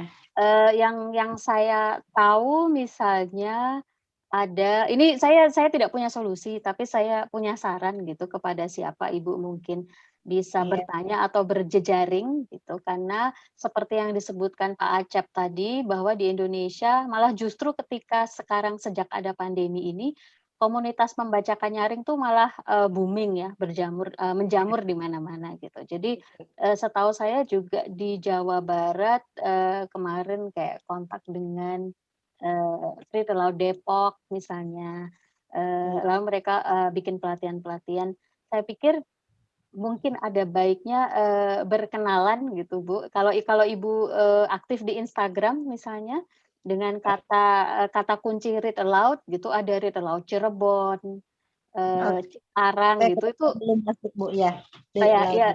Yang saya tahu misalnya ada ini saya tidak punya solusi tapi saya punya saran gitu kepada siapa Ibu mungkin bisa bertanya atau berjejaring gitu, karena seperti yang disebutkan Pak Acep tadi bahwa di Indonesia malah justru ketika sekarang sejak ada pandemi ini komunitas membacakan nyaring tuh malah booming ya, menjamur di mana-mana gitu. Jadi setahu saya juga di Jawa Barat kemarin kayak kontak dengan Read Aloud Depok misalnya, lalu mereka bikin pelatihan-pelatihan. Saya pikir mungkin ada baiknya berkenalan gitu Bu. Kalau Ibu aktif di Instagram misalnya, dengan kata kunci read aloud gitu, ada read aloud Cirebon, Cikarang Saya gitu, itu belum masuk Bu ya. kayak ya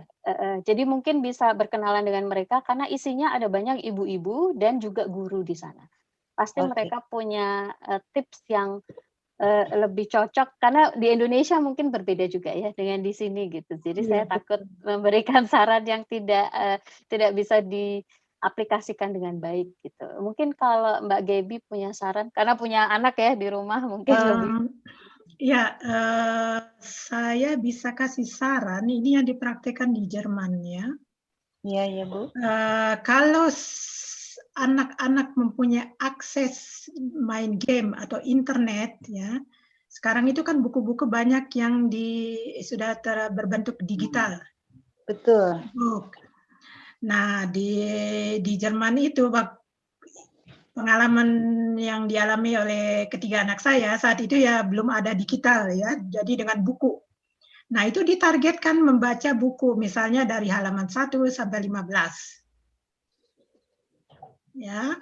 jadi mungkin bisa berkenalan dengan mereka karena isinya ada banyak ibu-ibu dan juga guru di sana. Pasti Oke. mereka punya tips yang lebih cocok karena di Indonesia mungkin berbeda juga ya dengan di sini gitu. Jadi saya takut memberikan saran yang tidak bisa diaplikasikan dengan baik gitu. Mungkin kalau Mbak Gaby punya saran karena punya anak ya di rumah mungkin lebih. Ya, saya bisa kasih saran, ini yang dipraktikkan di Jerman ya. Iya ya Bu. Kalau anak-anak mempunyai akses main game atau internet ya, sekarang itu kan buku-buku banyak yang sudah berbentuk digital. Betul. Nah di Jerman itu pengalaman yang dialami oleh ketiga anak saya saat itu ya belum ada digital ya, jadi dengan buku. Nah itu ditargetkan membaca buku misalnya dari halaman 1 sampai 15. Ya.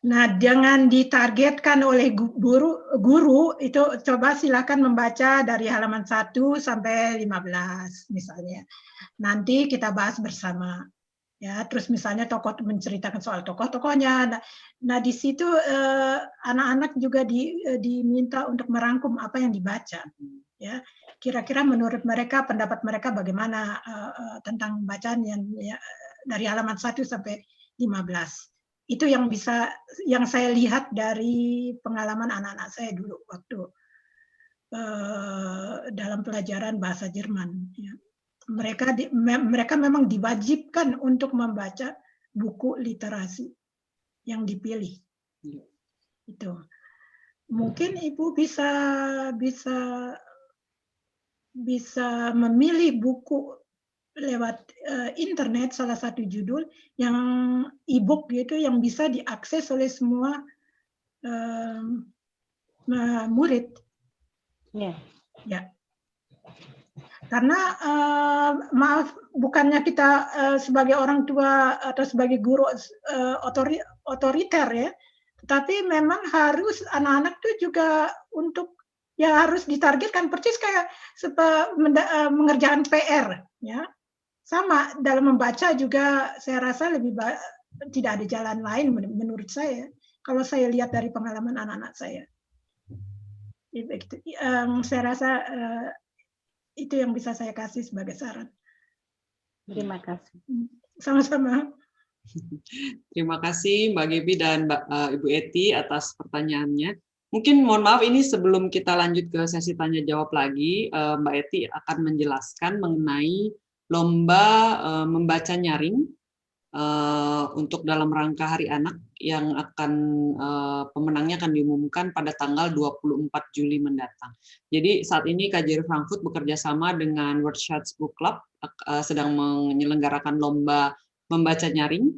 Nah, jangan ditargetkan oleh guru itu coba silakan membaca dari halaman 1 sampai 15 misalnya. Nanti kita bahas bersama. Ya, terus misalnya tokoh menceritakan soal tokoh-tokohnya. Nah, di situ anak-anak juga diminta untuk merangkum apa yang dibaca. Ya, kira-kira menurut mereka pendapat mereka bagaimana tentang bacaan yang dari halaman 1 sampai 15. Itu yang saya lihat dari pengalaman anak-anak saya dulu waktu dalam pelajaran bahasa Jerman. Ya. Mereka memang diwajibkan untuk membaca buku literasi yang dipilih. Itu mungkin Ibu bisa memilih buku lewat internet, salah satu judul yang e-book gitu yang bisa diakses oleh semua murid. Ya. Karena maaf, bukannya kita sebagai orang tua atau sebagai guru otoriter ya, tetapi memang harus anak-anak itu juga untuk ya harus ditargetkan persis kayak mengerjakan PR ya. Sama dalam membaca juga saya rasa tidak ada jalan lain menurut saya kalau saya lihat dari pengalaman anak-anak saya. Saya rasa itu yang bisa saya kasih sebagai saran. Terima kasih. Sama-sama. Terima kasih Mbak Gaby dan Ibu Eti atas pertanyaannya. Mungkin mohon maaf ini sebelum kita lanjut ke sesi tanya jawab lagi, Mbak Eti akan menjelaskan mengenai lomba membaca nyaring untuk dalam rangka Hari Anak yang akan pemenangnya akan diumumkan pada tanggal 24 Juli mendatang. Jadi saat ini KJRI Frankfurt bekerja sama dengan World Shots Book Club sedang menyelenggarakan lomba membaca nyaring.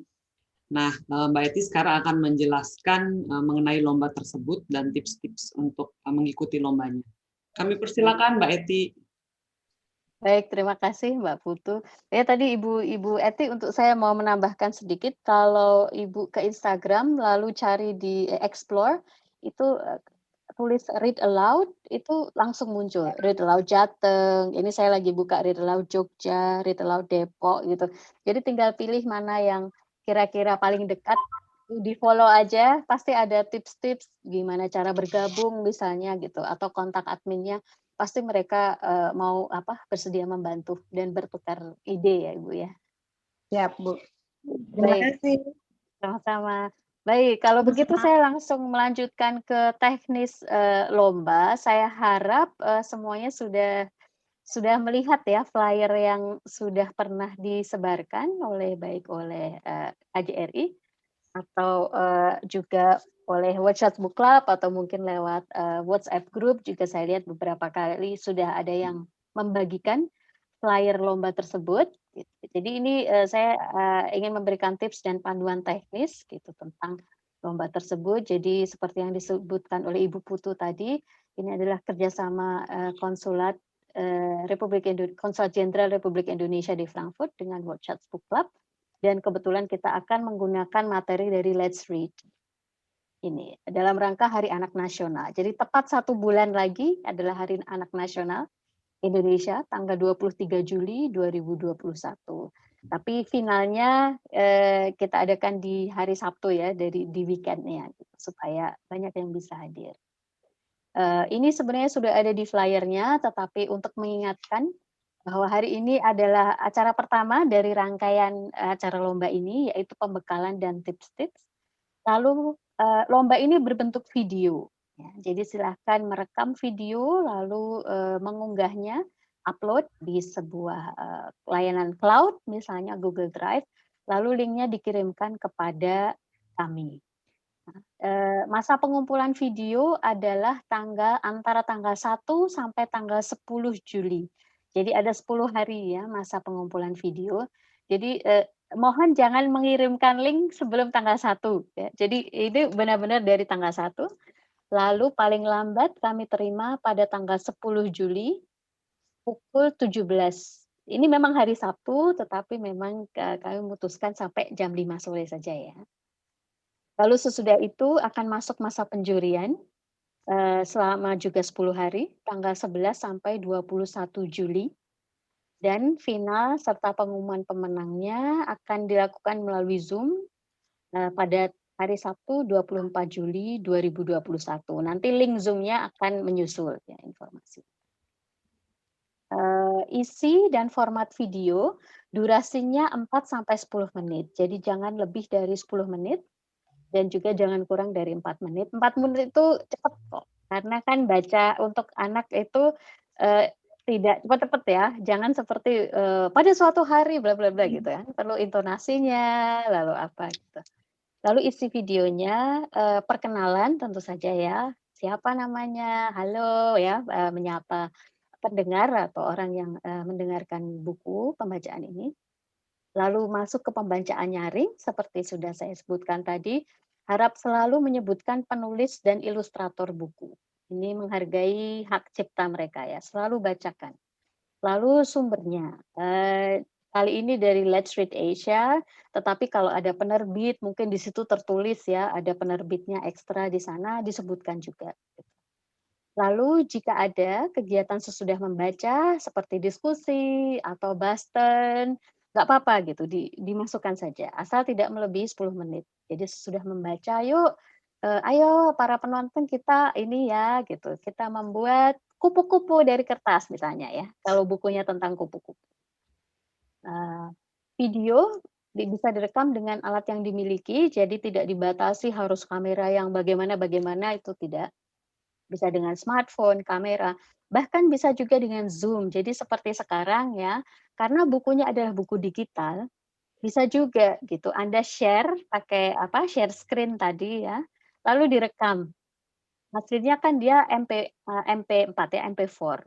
Nah, Mbak Eti sekarang akan menjelaskan mengenai lomba tersebut dan tips-tips untuk mengikuti lombanya. Kami persilakan Mbak Eti. Baik, terima kasih Mbak Putu. Ya tadi Ibu Eti untuk saya mau menambahkan sedikit, kalau Ibu ke Instagram lalu cari di Explore, itu tulis read aloud, itu langsung muncul. Read aloud Jateng, ini saya lagi buka read aloud Jogja, read aloud Depok gitu. Jadi tinggal pilih mana yang kira-kira paling dekat, di follow aja, pasti ada tips-tips gimana cara bergabung misalnya gitu, atau kontak adminnya. Pasti mereka mau bersedia membantu dan bertukar ide ya Ibu ya. Siap Bu. Terima kasih. Sama-sama. Baik, kalau begitu saya langsung melanjutkan ke teknis lomba. Saya harap semuanya sudah melihat ya flyer yang sudah pernah disebarkan oleh KJRI. atau juga oleh WhatsApp Book Club atau mungkin lewat WhatsApp Group juga saya lihat beberapa kali sudah ada yang membagikan flyer lomba tersebut. Gitu. Jadi ini saya ingin memberikan tips dan panduan teknis gitu tentang lomba tersebut. Jadi seperti yang disebutkan oleh Ibu Putu tadi, ini adalah kerjasama konsulat Konsulat Jenderal Republik Indonesia di Frankfurt dengan WhatsApp Book Club. Dan kebetulan kita akan menggunakan materi dari Let's Read ini dalam rangka Hari Anak Nasional. Jadi tepat 1 bulan lagi adalah Hari Anak Nasional Indonesia, tanggal 23 Juli 2021. Tapi finalnya kita adakan di hari Sabtu ya, di weekendnya, gitu, supaya banyak yang bisa hadir. Ini sebenarnya sudah ada di flyernya, tetapi untuk mengingatkan bahwa hari ini adalah acara pertama dari rangkaian acara lomba ini, yaitu pembekalan dan tips-tips. Lalu lomba ini berbentuk video. Ya, jadi silahkan merekam video, lalu mengunggahnya, upload di sebuah layanan cloud, misalnya Google Drive, lalu linknya dikirimkan kepada kami. Masa pengumpulan video adalah antara tanggal 1 sampai tanggal 10 Juli. Jadi ada 10 hari ya masa pengumpulan video. Jadi mohon jangan mengirimkan link sebelum tanggal 1 ya. Jadi ini benar-benar dari tanggal 1. Lalu paling lambat kami terima pada tanggal 10 Juli pukul 17. Ini memang hari Sabtu, tetapi memang kami memutuskan sampai jam 5 sore saja ya. Lalu sesudah itu akan masuk masa penjurian selama juga 10 hari, tanggal 11 sampai 21 Juli. Dan final serta pengumuman pemenangnya akan dilakukan melalui Zoom pada hari Sabtu 24 Juli 2021. Nanti link Zoom-nya akan menyusul ya informasi. Isi dan format video durasinya 4 sampai 10 menit. Jadi jangan lebih dari 10 menit. Dan juga jangan kurang dari 4 menit. 4 menit itu cepat kok, karena kan baca untuk anak itu tidak cepat-cepat ya, jangan seperti pada suatu hari bla bla bla gitu ya, perlu intonasinya, lalu apa gitu. Lalu isi videonya perkenalan tentu saja ya, siapa namanya, halo ya, menyapa pendengar atau orang yang mendengarkan buku pembacaan ini. Lalu masuk ke pembacaan nyaring, seperti sudah saya sebutkan tadi, harap selalu menyebutkan penulis dan ilustrator buku. Ini menghargai hak cipta mereka ya, selalu bacakan. Lalu sumbernya, kali ini dari Let's Read Asia, tetapi kalau ada penerbit, mungkin di situ tertulis ya, ada penerbitnya ekstra di sana, disebutkan juga. Lalu jika ada kegiatan sesudah membaca, seperti diskusi atau Basten, nggak apa-apa gitu, dimasukkan saja, asal tidak melebihi 10 menit. Jadi sesudah membaca, yuk, ayo para penonton kita ini ya, gitu, kita membuat kupu-kupu dari kertas misalnya ya, kalau bukunya tentang kupu-kupu. Video bisa direkam dengan alat yang dimiliki, jadi tidak dibatasi harus kamera yang bagaimana itu tidak. Bisa dengan smartphone, kamera, bahkan bisa juga dengan Zoom. Jadi seperti sekarang ya, karena bukunya adalah buku digital, bisa juga gitu Anda share pakai share screen tadi ya, lalu direkam. Hasilnya kan dia MP4 ya, MP4.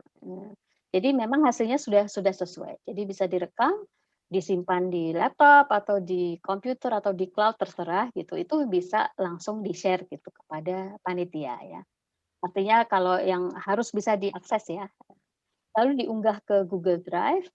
Jadi memang hasilnya sudah sesuai. Jadi bisa direkam, disimpan di laptop atau di komputer atau di cloud terserah gitu. Itu bisa langsung di-share gitu kepada panitia ya. Artinya kalau yang harus bisa diakses ya, lalu diunggah ke Google Drive,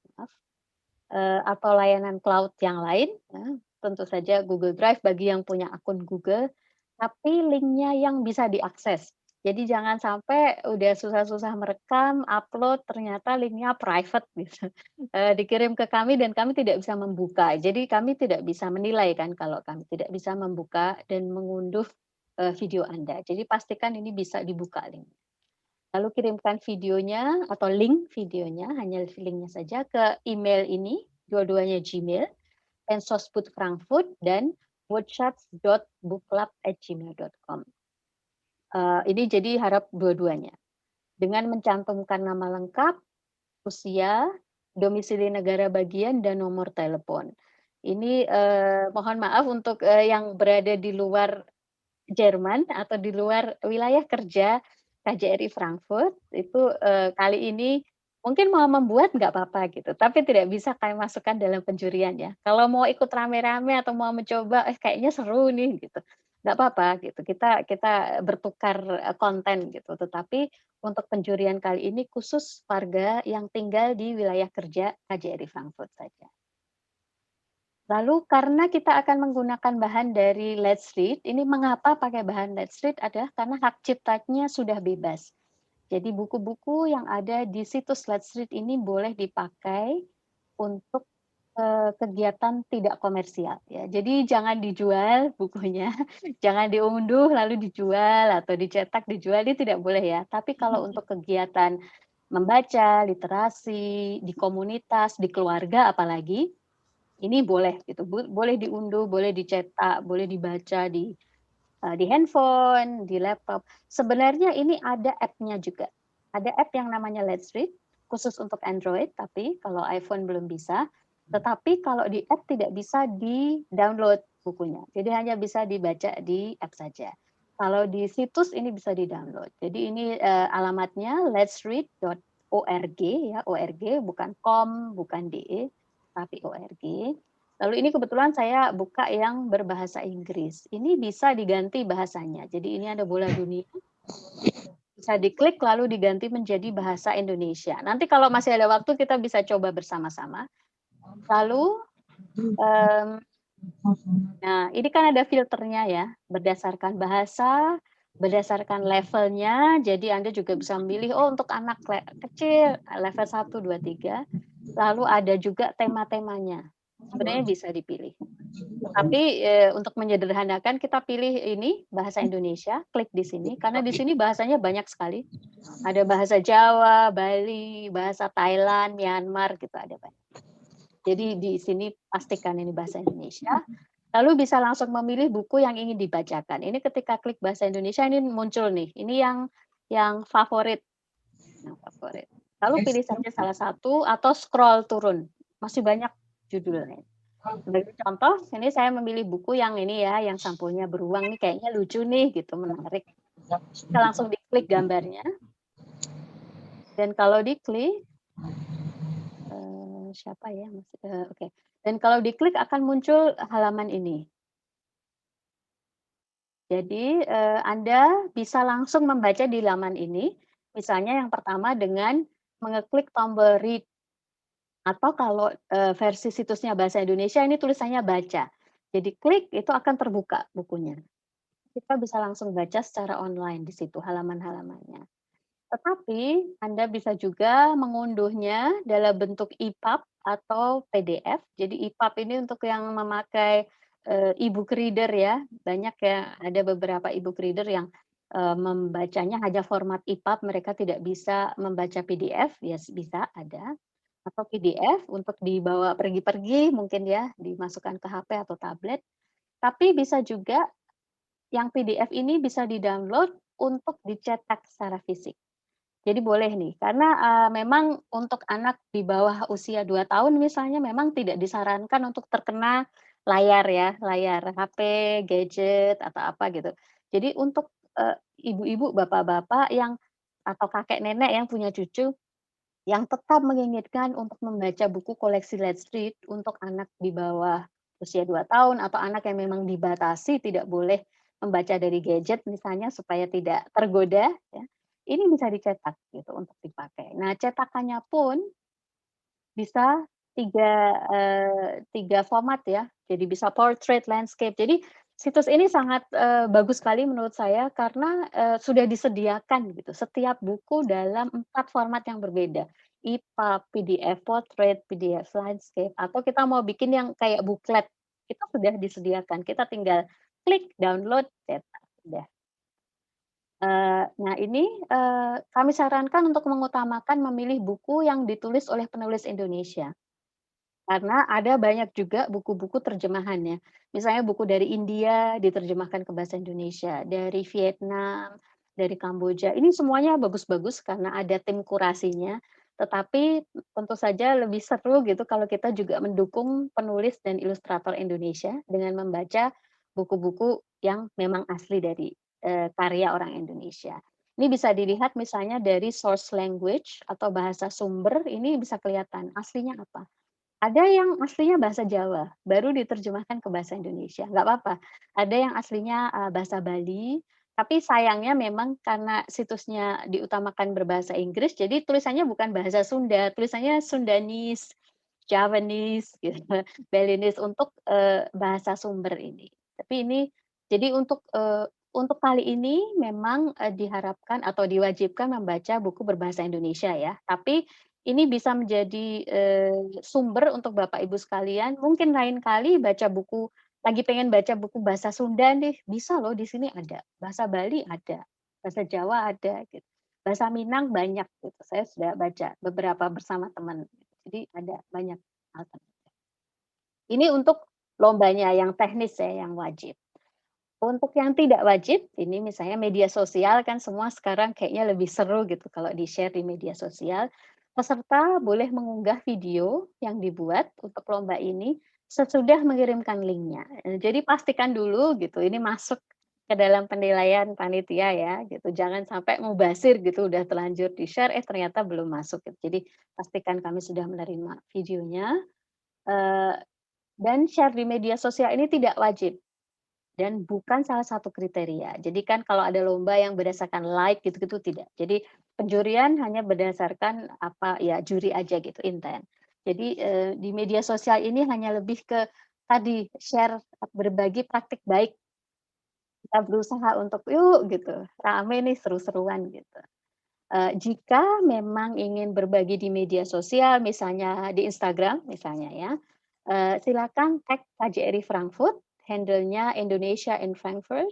atau layanan cloud yang lain, ya, tentu saja Google Drive bagi yang punya akun Google, tapi linknya yang bisa diakses. Jadi jangan sampai udah susah-susah merekam, upload, ternyata linknya private gitu. Dikirim ke kami dan kami tidak bisa membuka. Jadi kami tidak bisa menilai kan kalau kami tidak bisa membuka dan mengunduh video Anda. Jadi pastikan ini bisa dibuka link. Lalu kirimkan videonya atau link videonya, hanya linknya saja ke email ini, dua-duanya Gmail, Pensosbud Frankfurt dan whatsapp.bookclub@gmail.com. Ini jadi harap dua-duanya. Dengan mencantumkan nama lengkap, usia, domisili negara bagian, dan nomor telepon. Ini mohon maaf untuk yang berada di luar Jerman atau di luar wilayah kerja KJRI Frankfurt itu kali ini mungkin mau membuat nggak apa-apa gitu, tapi tidak bisa kami masukkan dalam penjurian ya. Kalau mau ikut rame-rame atau mau mencoba, kayaknya seru nih gitu, nggak apa-apa gitu. Kita kita bertukar konten gitu. Tetapi untuk penjurian kali ini khusus warga yang tinggal di wilayah kerja KJRI Frankfurt saja. Lalu karena kita akan menggunakan bahan dari Let's Read, ini mengapa pakai bahan Let's Read adalah karena hak ciptanya sudah bebas. Jadi buku-buku yang ada di situs Let's Read ini boleh dipakai untuk kegiatan tidak komersial ya. Jadi jangan dijual bukunya, jangan diunduh lalu dijual atau dicetak dijual, ini tidak boleh ya. Tapi kalau untuk kegiatan membaca, literasi, di komunitas, di keluarga apalagi, ini boleh gitu, boleh diunduh, boleh dicetak, boleh dibaca di handphone, di laptop. Sebenarnya ini ada app-nya juga. Ada app yang namanya Let's Read, khusus untuk Android, tapi kalau iPhone belum bisa. Tetapi kalau di app tidak bisa di-download bukunya. Jadi hanya bisa dibaca di app saja. Kalau di situs ini bisa di-download. Jadi ini alamatnya letsread.org ya, org bukan com, bukan de, tapi org. Lalu ini kebetulan saya buka yang berbahasa Inggris. Ini bisa diganti bahasanya. Jadi ini ada bola dunia. Bisa diklik lalu diganti menjadi bahasa Indonesia. Nanti kalau masih ada waktu kita bisa coba bersama-sama. Lalu, nah ini kan ada filternya ya, berdasarkan bahasa, berdasarkan levelnya. Jadi Anda juga bisa memilih, oh untuk anak kecil level 1, 2, 3. Lalu ada juga tema-temanya. Sebenarnya bisa dipilih. Tapi untuk menyederhanakan kita pilih ini bahasa Indonesia, klik di sini karena di sini bahasanya banyak sekali. Ada bahasa Jawa, Bali, bahasa Thailand, Myanmar gitu ada banyak. Jadi di sini pastikan ini bahasa Indonesia. Lalu bisa langsung memilih buku yang ingin dibacakan. Ini ketika klik bahasa Indonesia ini muncul nih. Ini yang favorit. Yang favorit. Lalu pilih saja salah satu atau scroll turun. Masih banyak judulnya. Sebagai contoh, ini saya memilih buku yang ini ya, yang sampulnya beruang nih kayaknya lucu nih gitu, menarik. Kita langsung diklik gambarnya. Dan kalau diklik, siapa ya? Oke. Dan kalau diklik akan muncul halaman ini. Jadi Anda bisa langsung membaca di laman ini. Misalnya yang pertama dengan mengeklik tombol read. Atau kalau versi situsnya bahasa Indonesia ini tulisannya baca. Jadi klik itu akan terbuka bukunya. Kita bisa langsung baca secara online di situ halaman-halamannya. Tetapi Anda bisa juga mengunduhnya dalam bentuk EPUB atau PDF. Jadi EPUB ini untuk yang memakai e-book reader ya. Banyak ya, ada beberapa e-book reader yang membacanya hanya format EPUB, mereka tidak bisa membaca PDF, ya bisa ada. Atau PDF untuk dibawa pergi-pergi mungkin ya, dimasukkan ke HP atau tablet. Tapi bisa juga yang PDF ini bisa di-download untuk dicetak secara fisik. Jadi boleh nih, karena memang untuk anak di bawah usia 2 tahun misalnya memang tidak disarankan untuk terkena layar ya, layar HP, gadget, atau apa gitu. Jadi untuk ibu-ibu, bapak-bapak yang atau kakek nenek yang punya cucu, yang tetap menginginkan untuk membaca buku koleksi Let's Read untuk anak di bawah usia 2 tahun atau anak yang memang dibatasi tidak boleh membaca dari gadget misalnya supaya tidak tergoda ya. Ini bisa dicetak gitu untuk dipakai. Nah, cetakannya pun bisa tiga format ya. Jadi bisa portrait, landscape. Jadi situs ini sangat bagus sekali menurut saya karena sudah disediakan gitu setiap buku dalam 4 format yang berbeda. EPUB, PDF portrait, PDF landscape, atau kita mau bikin yang kayak buklet, itu sudah disediakan. Kita tinggal klik, download, cetak, udah. Nah ini kami sarankan untuk mengutamakan memilih buku yang ditulis oleh penulis Indonesia. Karena ada banyak juga buku-buku terjemahannya. Misalnya buku dari India diterjemahkan ke bahasa Indonesia, dari Vietnam, dari Kamboja. Ini semuanya bagus-bagus karena ada tim kurasinya. Tetapi tentu saja lebih seru gitu kalau kita juga mendukung penulis dan ilustrator Indonesia dengan membaca buku-buku yang memang asli dari karya orang Indonesia. Ini bisa dilihat misalnya dari source language atau bahasa sumber, ini bisa kelihatan aslinya apa. Ada yang aslinya bahasa Jawa, baru diterjemahkan ke bahasa Indonesia, nggak apa-apa. Ada yang aslinya bahasa Bali, tapi sayangnya memang karena situsnya diutamakan berbahasa Inggris, jadi tulisannya bukan bahasa Sunda, tulisannya Sundanese, Javanese, gitu, Balinese untuk bahasa sumber ini. Tapi ini jadi untuk kali ini memang diharapkan atau diwajibkan membaca buku berbahasa Indonesia ya. Tapi ini bisa menjadi sumber untuk Bapak Ibu sekalian. Mungkin lain kali baca buku lagi pengen baca buku bahasa Sunda nih, bisa loh di sini ada. Bahasa Bali ada, bahasa Jawa ada, gitu. Bahasa Minang banyak gitu. Saya sudah baca beberapa bersama teman. Jadi ada banyak alternatif. Ini untuk lombanya yang teknis ya, yang wajib. Untuk yang tidak wajib, ini misalnya media sosial kan semua sekarang kayaknya lebih seru gitu kalau di-share di media sosial. Peserta boleh mengunggah video yang dibuat untuk lomba ini sesudah mengirimkan linknya. Jadi pastikan dulu gitu, ini masuk ke dalam penilaian panitia ya gitu. Jangan sampai mubazir gitu, udah terlanjur di-share, ternyata belum masuk gitu. Jadi pastikan kami sudah menerima videonya. Dan share di media sosial ini tidak wajib. Dan bukan salah satu kriteria. Jadi kan kalau ada lomba yang berdasarkan like gitu-gitu tidak. Jadi penjurian hanya berdasarkan apa ya juri aja gitu intent. Jadi di media sosial ini hanya lebih ke tadi share berbagi praktik baik. Kita berusaha untuk yuk gitu, rame nih seru-seruan gitu. Jika memang ingin berbagi di media sosial, misalnya di Instagram misalnya ya, silakan tag KJRI Frankfurt, handle-nya Indonesia in Frankfurt,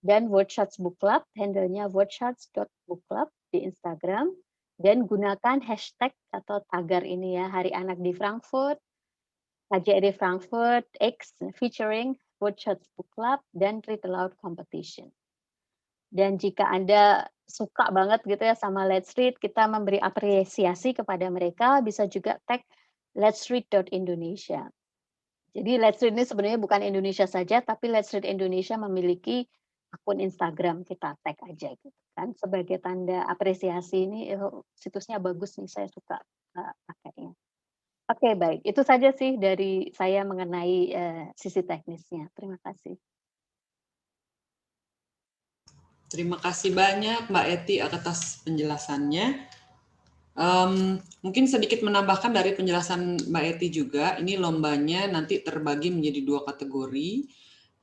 dan WordShots Book Club, handle-nya wordshots.bookclub di Instagram, dan gunakan hashtag atau tagar ini ya, Hari Anak di Frankfurt, KJRI Frankfurt X featuring WordShots Book Club, dan Read Aloud Competition. Dan jika Anda suka banget gitu ya sama Let's Read, kita memberi apresiasi kepada mereka, bisa juga tag letsread.indonesia. Jadi Let's Read ini sebenarnya bukan Indonesia saja, tapi Let's Read Indonesia memiliki akun Instagram, kita tag aja gitu kan. Sebagai tanda apresiasi ini, situsnya bagus nih, saya suka pakainya. Oke, baik. Itu saja sih dari saya mengenai sisi teknisnya. Terima kasih. Terima kasih banyak Mbak Eti atas penjelasannya. Mungkin sedikit menambahkan dari penjelasan Mbak Eti juga, ini lombanya nanti terbagi menjadi 2 kategori,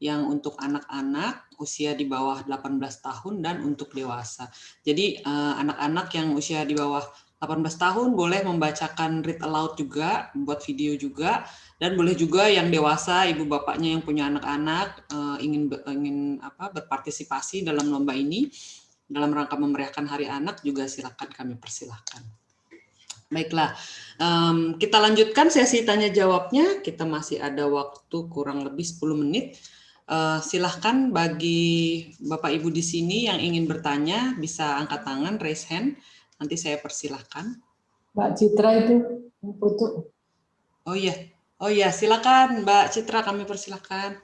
yang untuk anak-anak usia di bawah 18 tahun dan untuk dewasa. Jadi anak-anak yang usia di bawah 18 tahun boleh membacakan read aloud juga, membuat video juga, dan boleh juga yang dewasa, ibu bapaknya yang punya anak-anak ingin berpartisipasi dalam lomba ini, dalam rangka memeriahkan Hari Anak juga silakan, kami persilahkan. Baiklah, kita lanjutkan sesi tanya jawabnya. Kita masih ada waktu kurang lebih 10 menit. Silahkan bagi Bapak Ibu di sini yang ingin bertanya bisa angkat tangan, raise hand. Nanti saya persilahkan. Mbak Citra itu foto. Oh iya, silakan Mbak Citra, kami persilahkan.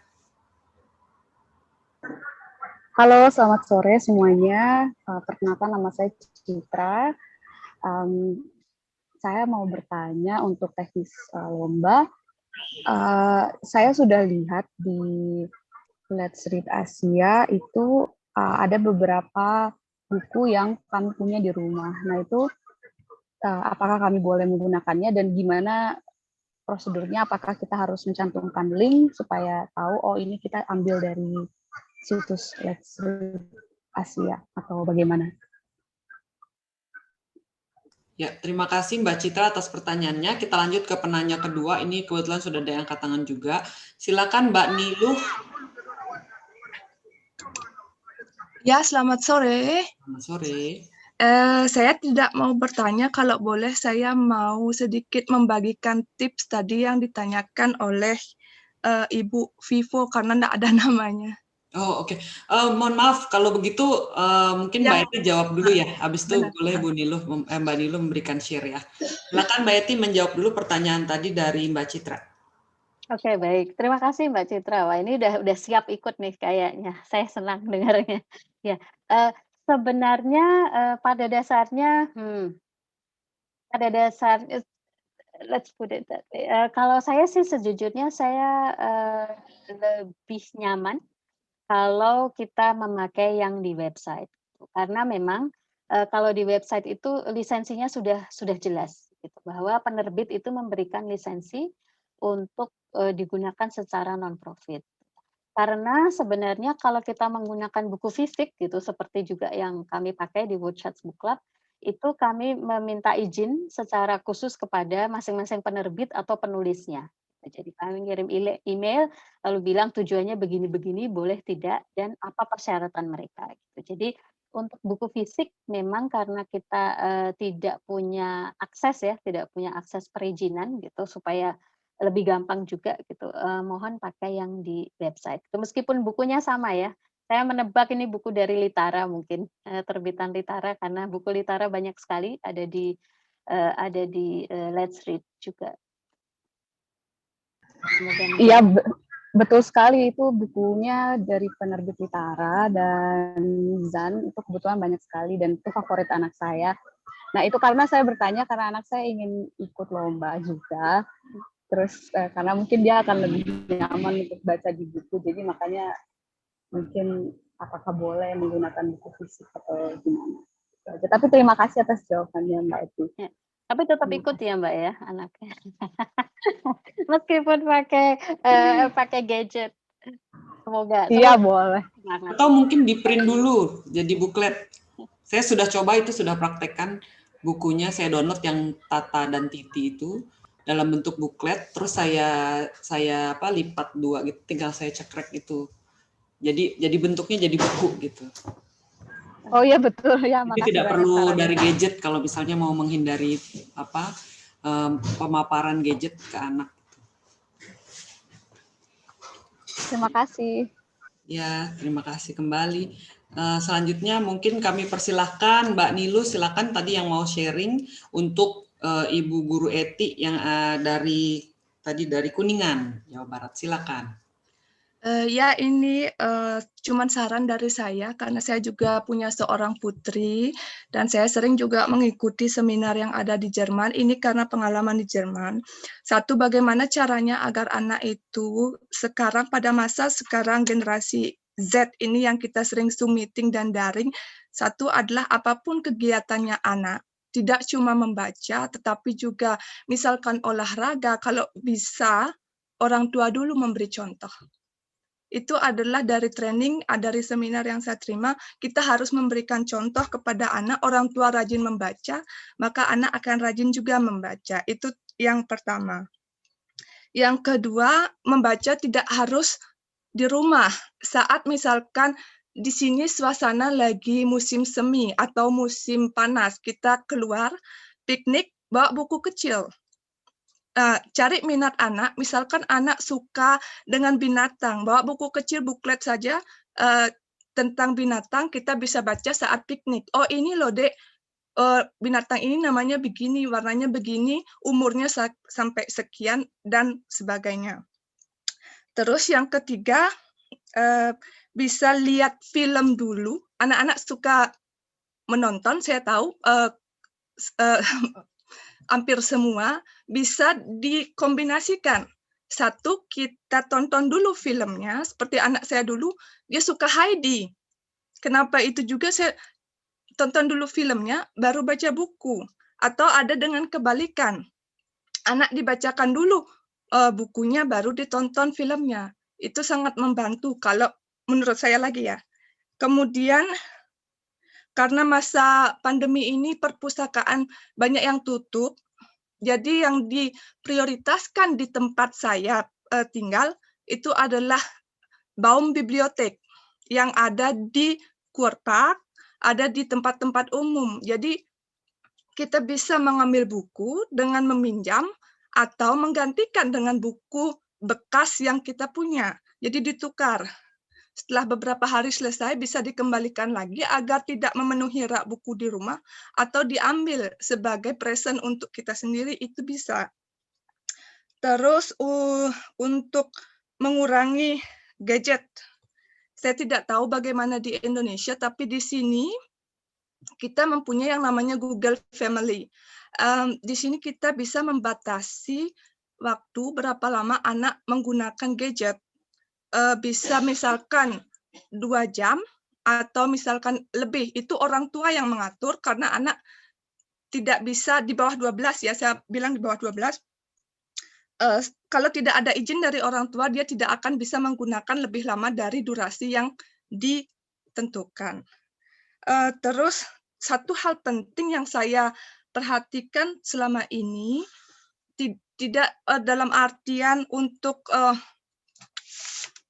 Halo, selamat sore semuanya. Perkenalkan, nama saya Citra. Saya mau bertanya untuk teknis lomba. Saya sudah lihat di Let's Read Asia itu ada beberapa buku yang kami punya di rumah. Nah itu apakah kami boleh menggunakannya dan gimana prosedurnya? Apakah kita harus mencantumkan link supaya tahu oh ini kita ambil dari situs Let's Read Asia atau bagaimana? Ya, terima kasih Mbak Citra atas pertanyaannya. Kita lanjut ke penanya kedua. Ini kebetulan sudah ada yang angkat tangan juga. Silakan Mbak Niluh. Ya, selamat sore. Selamat sore. Saya tidak mau bertanya, kalau boleh saya mau sedikit membagikan tips tadi yang ditanyakan oleh Ibu Vivo karena tidak ada namanya. Oh, oke. Mohon maaf kalau begitu mungkin Ya, Mbak Eti jawab dulu ya. Habis itu benar. boleh Mbak Niluh memberikan share ya. Silakan Mbak Eti menjawab dulu pertanyaan tadi dari Mbak Citra. Oke, baik. Terima kasih Mbak Citra. Wah, ini udah siap ikut nih kayaknya. Saya senang dengarnya. Ya, sebenarnya pada dasarnya, pada dasar let's put it that way. Kalau saya sih sejujurnya saya lebih nyaman kalau kita memakai yang di website. Karena memang kalau di website itu lisensinya sudah jelas gitu, bahwa penerbit itu memberikan lisensi untuk digunakan secara non-profit. Karena sebenarnya kalau kita menggunakan buku fisik gitu, seperti juga yang kami pakai di Woodchurch Book Club, itu kami meminta izin secara khusus kepada masing-masing penerbit atau penulisnya. Jadi kami ngirim email, lalu bilang tujuannya begini-begini, boleh tidak, dan apa persyaratan mereka. Gitu. Jadi untuk buku fisik memang karena kita tidak punya akses ya, tidak punya akses perizinan gitu, supaya lebih gampang juga gitu, mohon pakai yang di website. Meskipun bukunya sama ya, saya menebak ini buku dari Litara mungkin, terbitan Litara karena buku Litara banyak sekali ada di Let's Read juga. Iya, betul sekali, itu bukunya dari penerbit Litara dan Zan, itu kebetulan banyak sekali dan itu favorit anak saya. Nah, itu karena saya bertanya karena anak saya ingin ikut lomba juga. Terus karena mungkin dia akan lebih nyaman untuk baca di buku, jadi makanya mungkin apakah boleh menggunakan buku fisik atau gimana. Tapi terima kasih atas jawabannya Mbak Eti. Ya, tapi tetap ikut ya Mbak ya anaknya. Meskipun pakai gadget. Semoga. Iya, boleh. Atau mungkin di print dulu jadi buklet. Saya sudah coba itu, sudah praktekkan bukunya, saya download yang Tata dan Titi itu dalam bentuk buklet, terus saya lipat dua gitu, tinggal saya cekrek itu. Jadi bentuknya jadi buku gitu. Oh iya betul ya. Jadi tidak perlu dari gadget kalau misalnya mau menghindari pemaparan gadget ke anak. Terima kasih. Ya, terima kasih kembali. Selanjutnya mungkin kami persilahkan Mbak Niluh, silakan tadi yang mau sharing untuk Ibu Guru Eti yang dari Kuningan, Jawa Barat. Silakan. Ya, ini cuman saran dari saya karena saya juga punya seorang putri dan saya sering juga mengikuti seminar yang ada di Jerman. Ini karena pengalaman di Jerman. Satu, bagaimana caranya agar anak itu sekarang pada masa sekarang generasi Z ini yang kita sering Zoom meeting dan daring. Satu adalah apapun kegiatannya anak, tidak cuma membaca, tetapi juga misalkan olahraga, kalau bisa orang tua dulu memberi contoh. Itu adalah dari training, dari seminar yang saya terima, kita harus memberikan contoh kepada anak, orang tua rajin membaca, maka anak akan rajin juga membaca. Itu yang pertama. Yang kedua, membaca tidak harus di rumah. Saat misalkan di sini suasana lagi musim semi atau musim panas, kita keluar, piknik, bawa buku kecil. Cari minat anak, misalkan anak suka dengan binatang, bawa buku kecil, buklet saja tentang binatang, kita bisa baca saat piknik. Oh ini loh dek, binatang ini namanya begini, warnanya begini, umurnya sampai sekian, dan sebagainya. Terus yang ketiga, bisa lihat film dulu. Anak-anak suka menonton, saya tahu, hampir semua bisa dikombinasikan. Satu, kita tonton dulu filmnya, seperti anak saya dulu, dia suka Heidi. Kenapa itu juga saya tonton dulu filmnya, baru baca buku. Atau ada dengan kebalikan, anak dibacakan dulu bukunya, baru ditonton filmnya. Itu sangat membantu, kalau menurut saya lagi ya. Kemudian, karena masa pandemi ini perpustakaan banyak yang tutup, jadi yang diprioritaskan di tempat saya tinggal itu adalah Baum Bibliothek yang ada di Kurpark, ada di tempat-tempat umum. Jadi kita bisa mengambil buku dengan meminjam atau menggantikan dengan buku bekas yang kita punya. Jadi ditukar. setelah beberapa hari selesai bisa dikembalikan lagi agar tidak memenuhi rak buku di rumah, atau diambil sebagai present untuk kita sendiri, itu bisa. Terus untuk mengurangi gadget, saya tidak tahu bagaimana di Indonesia, tapi di sini kita mempunyai yang namanya Google Family. Di sini kita bisa membatasi waktu berapa lama anak menggunakan gadget. Bisa misalkan 2 jam atau misalkan lebih, itu orang tua yang mengatur karena anak tidak bisa di bawah 12 ya, saya bilang di bawah 12. Kalau tidak ada izin dari orang tua, dia tidak akan bisa menggunakan lebih lama dari durasi yang ditentukan. Terus satu hal penting yang saya perhatikan selama ini, tidak dalam artian untuk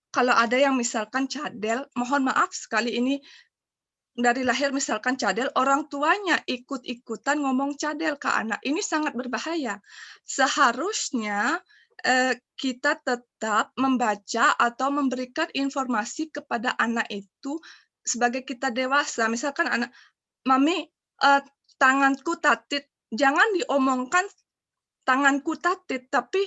kalau ada yang misalkan cadel, mohon maaf sekali ini dari lahir misalkan cadel, orang tuanya ikut-ikutan ngomong cadel ke anak. Ini sangat berbahaya. Seharusnya kita tetap membaca atau memberikan informasi kepada anak itu sebagai kita dewasa. Misalkan anak, Mami, tanganku tatit. Jangan diomongkan tanganku tatit, tapi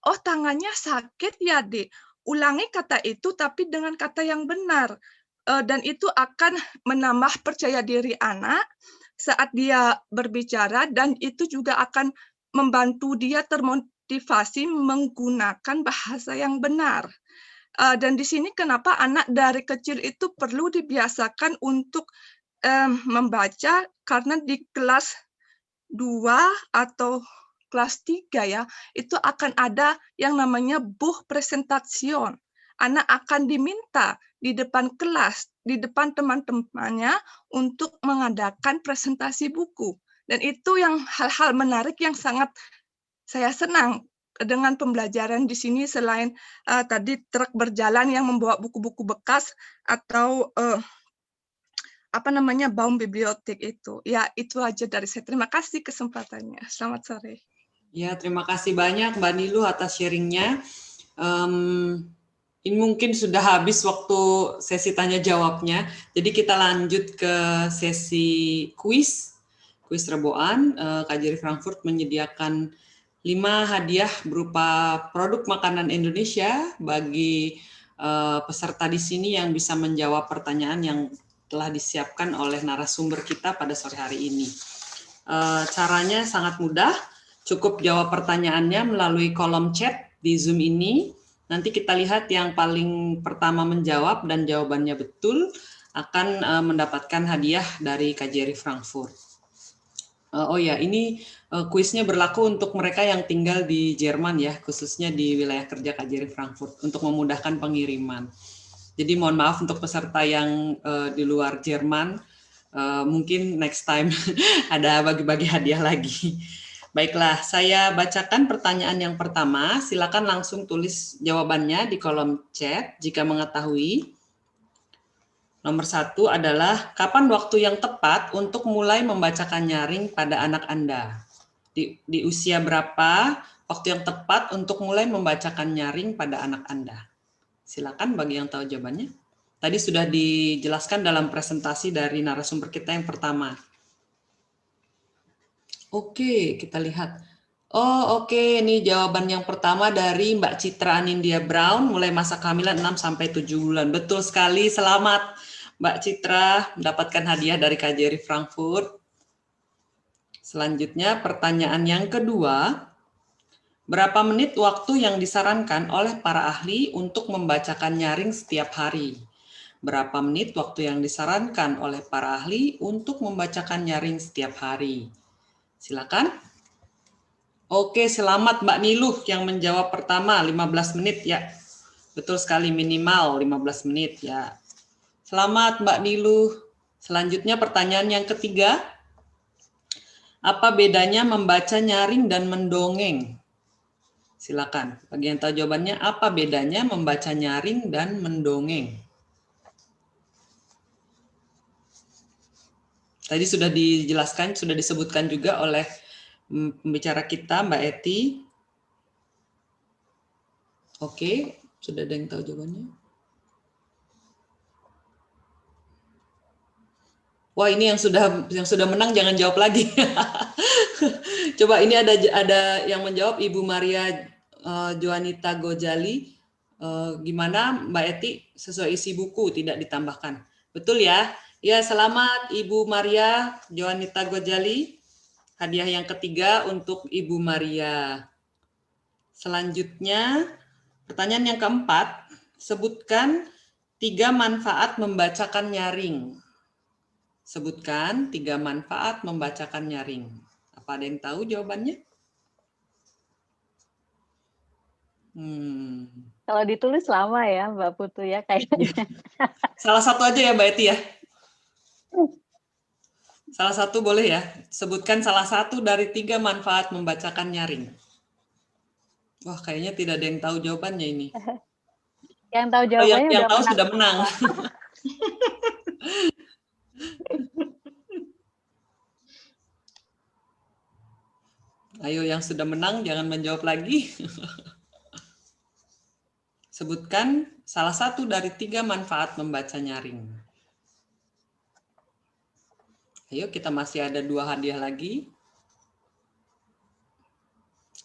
oh tangannya sakit ya, Dik. Ulangi kata itu tapi dengan kata yang benar. Dan itu akan menambah percaya diri anak saat dia berbicara, dan itu juga akan membantu dia termotivasi menggunakan bahasa yang benar. Dan di sini kenapa anak dari kecil itu perlu dibiasakan untuk membaca, karena di kelas 2 atau kelas 3 ya, itu akan ada yang namanya buch Präsentation. Anak akan diminta di depan kelas, di depan teman-temannya untuk mengadakan presentasi buku. Dan itu yang hal-hal menarik yang sangat saya senang dengan pembelajaran di sini, selain tadi truk berjalan yang membawa buku-buku bekas atau Baum bibliotek itu. Ya, itu aja dari saya. Terima kasih kesempatannya. Selamat sore. Ya, terima kasih banyak Mbak Niluh atas sharing-nya. Ini mungkin sudah habis waktu sesi tanya jawabnya. Jadi kita lanjut ke sesi kuis reboan. KJRI Frankfurt menyediakan 5 hadiah berupa produk makanan Indonesia bagi peserta di sini yang bisa menjawab pertanyaan yang telah disiapkan oleh narasumber kita pada sore hari ini. Caranya sangat mudah. Cukup jawab pertanyaannya melalui kolom chat di Zoom ini. Nanti kita lihat yang paling pertama menjawab dan jawabannya betul akan mendapatkan hadiah dari KJRI Frankfurt. Oh ya, ini kuisnya berlaku untuk mereka yang tinggal di Jerman ya, khususnya di wilayah kerja KJRI Frankfurt untuk memudahkan pengiriman. Jadi mohon maaf untuk peserta yang di luar Jerman, mungkin next time ada bagi-bagi hadiah lagi. Baiklah, saya bacakan pertanyaan yang pertama. Silakan langsung tulis jawabannya di kolom chat jika mengetahui. Nomor 1 adalah, kapan waktu yang tepat untuk mulai membacakan nyaring pada anak Anda? Di usia berapa waktu yang tepat untuk mulai membacakan nyaring pada anak Anda? Silakan bagi yang tahu jawabannya. Tadi sudah dijelaskan dalam presentasi dari narasumber kita yang pertama. Oke, kita lihat. Oh, oke, ini jawaban yang pertama dari Mbak Citra Anindya Brown, mulai masa kehamilan 6-7 bulan. Betul sekali, selamat Mbak Citra mendapatkan hadiah dari KJRI Frankfurt. Selanjutnya, pertanyaan yang kedua. Berapa menit waktu yang disarankan oleh para ahli untuk membacakan nyaring setiap hari? Berapa menit waktu yang disarankan oleh para ahli untuk membacakan nyaring setiap hari? Silakan. Oke, selamat Mbak Niluh yang menjawab pertama, 15 menit ya. Betul sekali, minimal 15 menit ya. Selamat Mbak Niluh. Selanjutnya pertanyaan yang ketiga. Apa bedanya membaca nyaring dan mendongeng? Silakan. Bagi yang tahu jawabannya, apa bedanya membaca nyaring dan mendongeng? Tadi sudah dijelaskan, sudah disebutkan juga oleh pembicara kita, Mbak Eti. Oke, sudah ada yang tahu jawabannya? Wah, ini yang sudah menang jangan jawab lagi. Coba ini ada yang menjawab Ibu Maria Joanita Gojali. Gimana Mbak Eti, sesuai isi buku tidak ditambahkan. Betul ya? Ya, selamat Ibu Maria Joanita Gojali. Hadiah yang ketiga untuk Ibu Maria. Selanjutnya, pertanyaan yang keempat, sebutkan 3 manfaat membacakan nyaring. Sebutkan 3 manfaat membacakan nyaring. Apa ada yang tahu jawabannya? Kalau ditulis lama ya Mbak Putu ya kayaknya. Salah satu aja ya Mbak Eti ya. Salah satu boleh ya. Sebutkan salah satu dari 3 manfaat membacakan nyaring. Wah, kayaknya tidak ada yang tahu jawabannya ini. Yang tahu jawabannya yang tahu sudah menang. Ayo yang sudah menang jangan menjawab lagi. Sebutkan salah satu dari 3 manfaat membaca nyaring. Ayo, kita masih ada 2 hadiah lagi.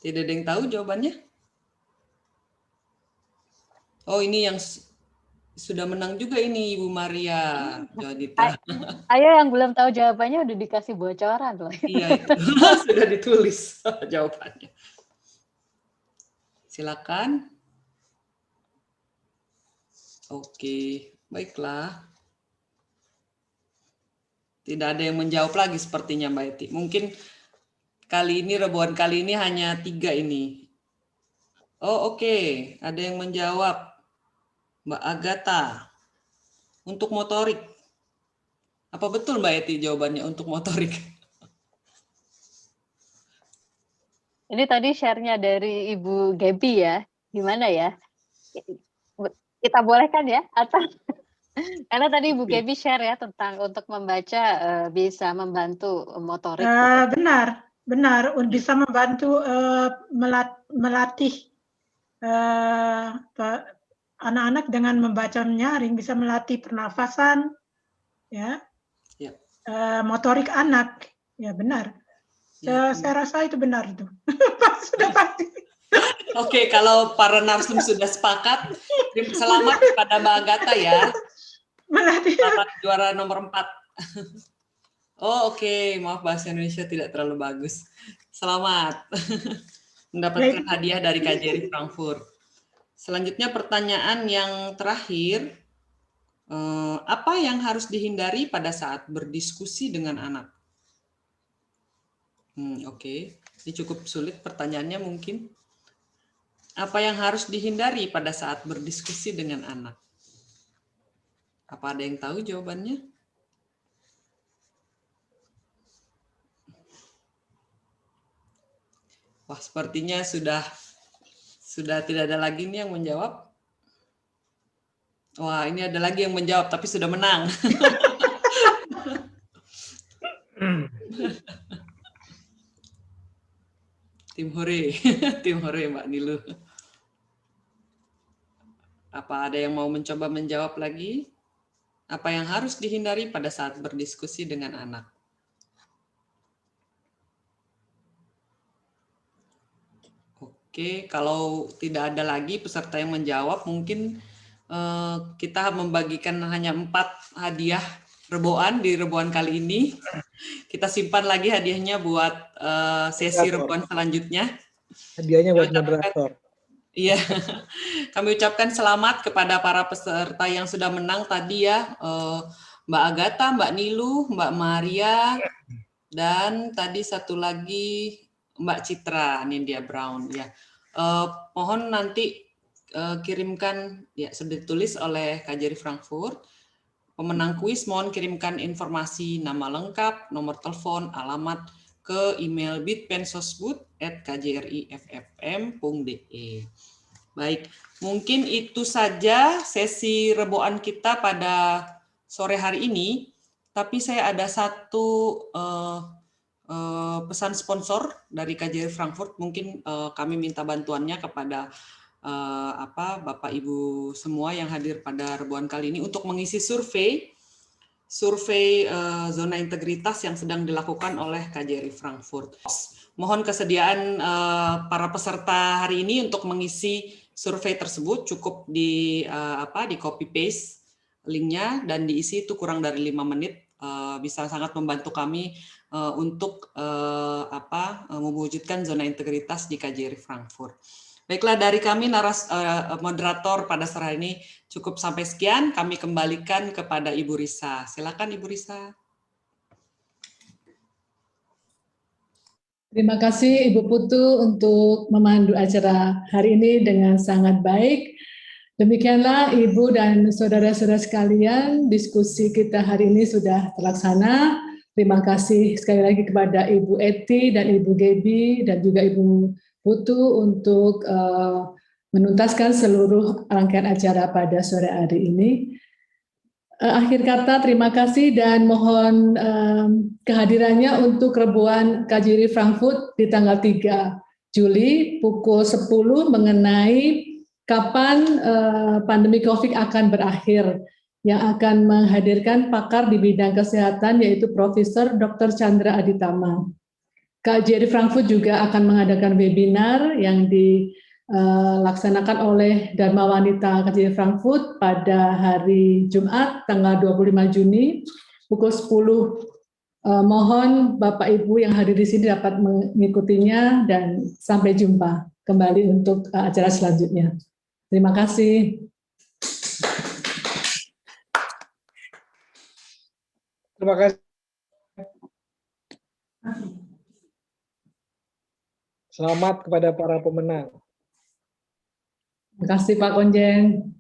Tidak ada yang tahu jawabannya? Oh, ini yang sudah menang juga ini Ibu Maria Joanita. Ayo yang belum tahu jawabannya udah dikasih bocoran loh. Iya, itu sudah ditulis jawabannya. Silakan. Oke, baiklah. Tidak ada yang menjawab lagi sepertinya Mbak Eti. Mungkin kali ini, rebuan kali ini hanya 3 ini. Oh oke, ada yang menjawab. Mbak Agatha, untuk motorik. Apa betul Mbak Eti jawabannya untuk motorik? Ini tadi share-nya dari Ibu Gaby ya. Gimana ya? Kita bolehkan ya? Atau karena tadi Ibu Gaby share ya tentang untuk membaca bisa membantu motorik. Benar, bisa membantu melatih anak-anak dengan membaca nyaring, bisa melatih pernafasan, ya, motorik anak, ya benar. Saya rasa itu benar itu. Sudah pasti. Oke, kalau para narsum sudah sepakat, selamat kepada Mbak Agatha ya. Selamat juara nomor 4. Oh oke, maaf bahasa Indonesia tidak terlalu bagus. Selamat mendapatkan hadiah dari KJRI Frankfurt. Selanjutnya pertanyaan yang terakhir, apa yang harus dihindari pada saat berdiskusi dengan anak? Oke, ini cukup sulit pertanyaannya mungkin. Apa yang harus dihindari pada saat berdiskusi dengan anak? Apa ada yang tahu jawabannya? Wah, sepertinya sudah tidak ada lagi nih yang menjawab. Wah, ini ada lagi yang menjawab, tapi sudah menang. Tim hore, tim hore Mbak Nilu. Apa ada yang mau mencoba menjawab lagi? Apa yang harus dihindari pada saat berdiskusi dengan anak? Oke, kalau tidak ada lagi peserta yang menjawab, mungkin kita membagikan hanya 4 hadiah reboan di reboan kali ini. Kita simpan lagi hadiahnya buat sesi reboan selanjutnya. Hadiahnya buat moderator. Iya, kami ucapkan selamat kepada para peserta yang sudah menang tadi ya, Mbak Agatha, Mbak Nilu, Mbak Maria, dan tadi satu lagi Mbak Citra, Nindya Brown ya. Mohon nanti kirimkan ya, sudah ditulis oleh KJRI Frankfurt. Pemenang kuis mohon kirimkan informasi nama lengkap, nomor telepon, alamat ke email bitpensosbud@kjriffm.de. Baik, mungkin itu saja sesi reboan kita pada sore hari ini. Tapi saya ada satu pesan sponsor dari KJRI Frankfurt. Mungkin kami minta bantuannya kepada Bapak Ibu semua yang hadir pada reboan kali ini untuk mengisi survei survei zona integritas yang sedang dilakukan oleh KJRI Frankfurt. Mohon kesediaan para peserta hari ini untuk mengisi survei tersebut, cukup di copy paste linknya dan diisi itu kurang dari 5 menit, bisa sangat membantu kami untuk mewujudkan zona integritas di KJRI Frankfurt. Baiklah, dari kami moderator pada sore ini cukup sampai sekian. Kami kembalikan kepada Ibu Risa. Silakan Ibu Risa. Terima kasih Ibu Putu untuk memandu acara hari ini dengan sangat baik. Demikianlah Ibu dan saudara-saudara sekalian, diskusi kita hari ini sudah terlaksana. Terima kasih sekali lagi kepada Ibu Eti dan Ibu Gebi dan juga Ibu Putu untuk menuntaskan seluruh rangkaian acara pada sore hari ini. Akhir kata terima kasih dan mohon kehadirannya untuk Rebuan KJRI Frankfurt di tanggal 3 Juli pukul 10 mengenai kapan pandemi COVID akan berakhir, yang akan menghadirkan pakar di bidang kesehatan yaitu Profesor Dr. Chandra Aditama. KJRI Frankfurt juga akan mengadakan webinar yang dilaksanakan oleh Dharma Wanita KJRI Frankfurt pada hari Jumat tanggal 25 Juni pukul 10. Mohon Bapak Ibu yang hadir di sini dapat mengikutinya dan sampai jumpa kembali untuk acara selanjutnya. Terima kasih. Terima kasih. Selamat kepada para pemenang. Terima kasih Pak Konjen.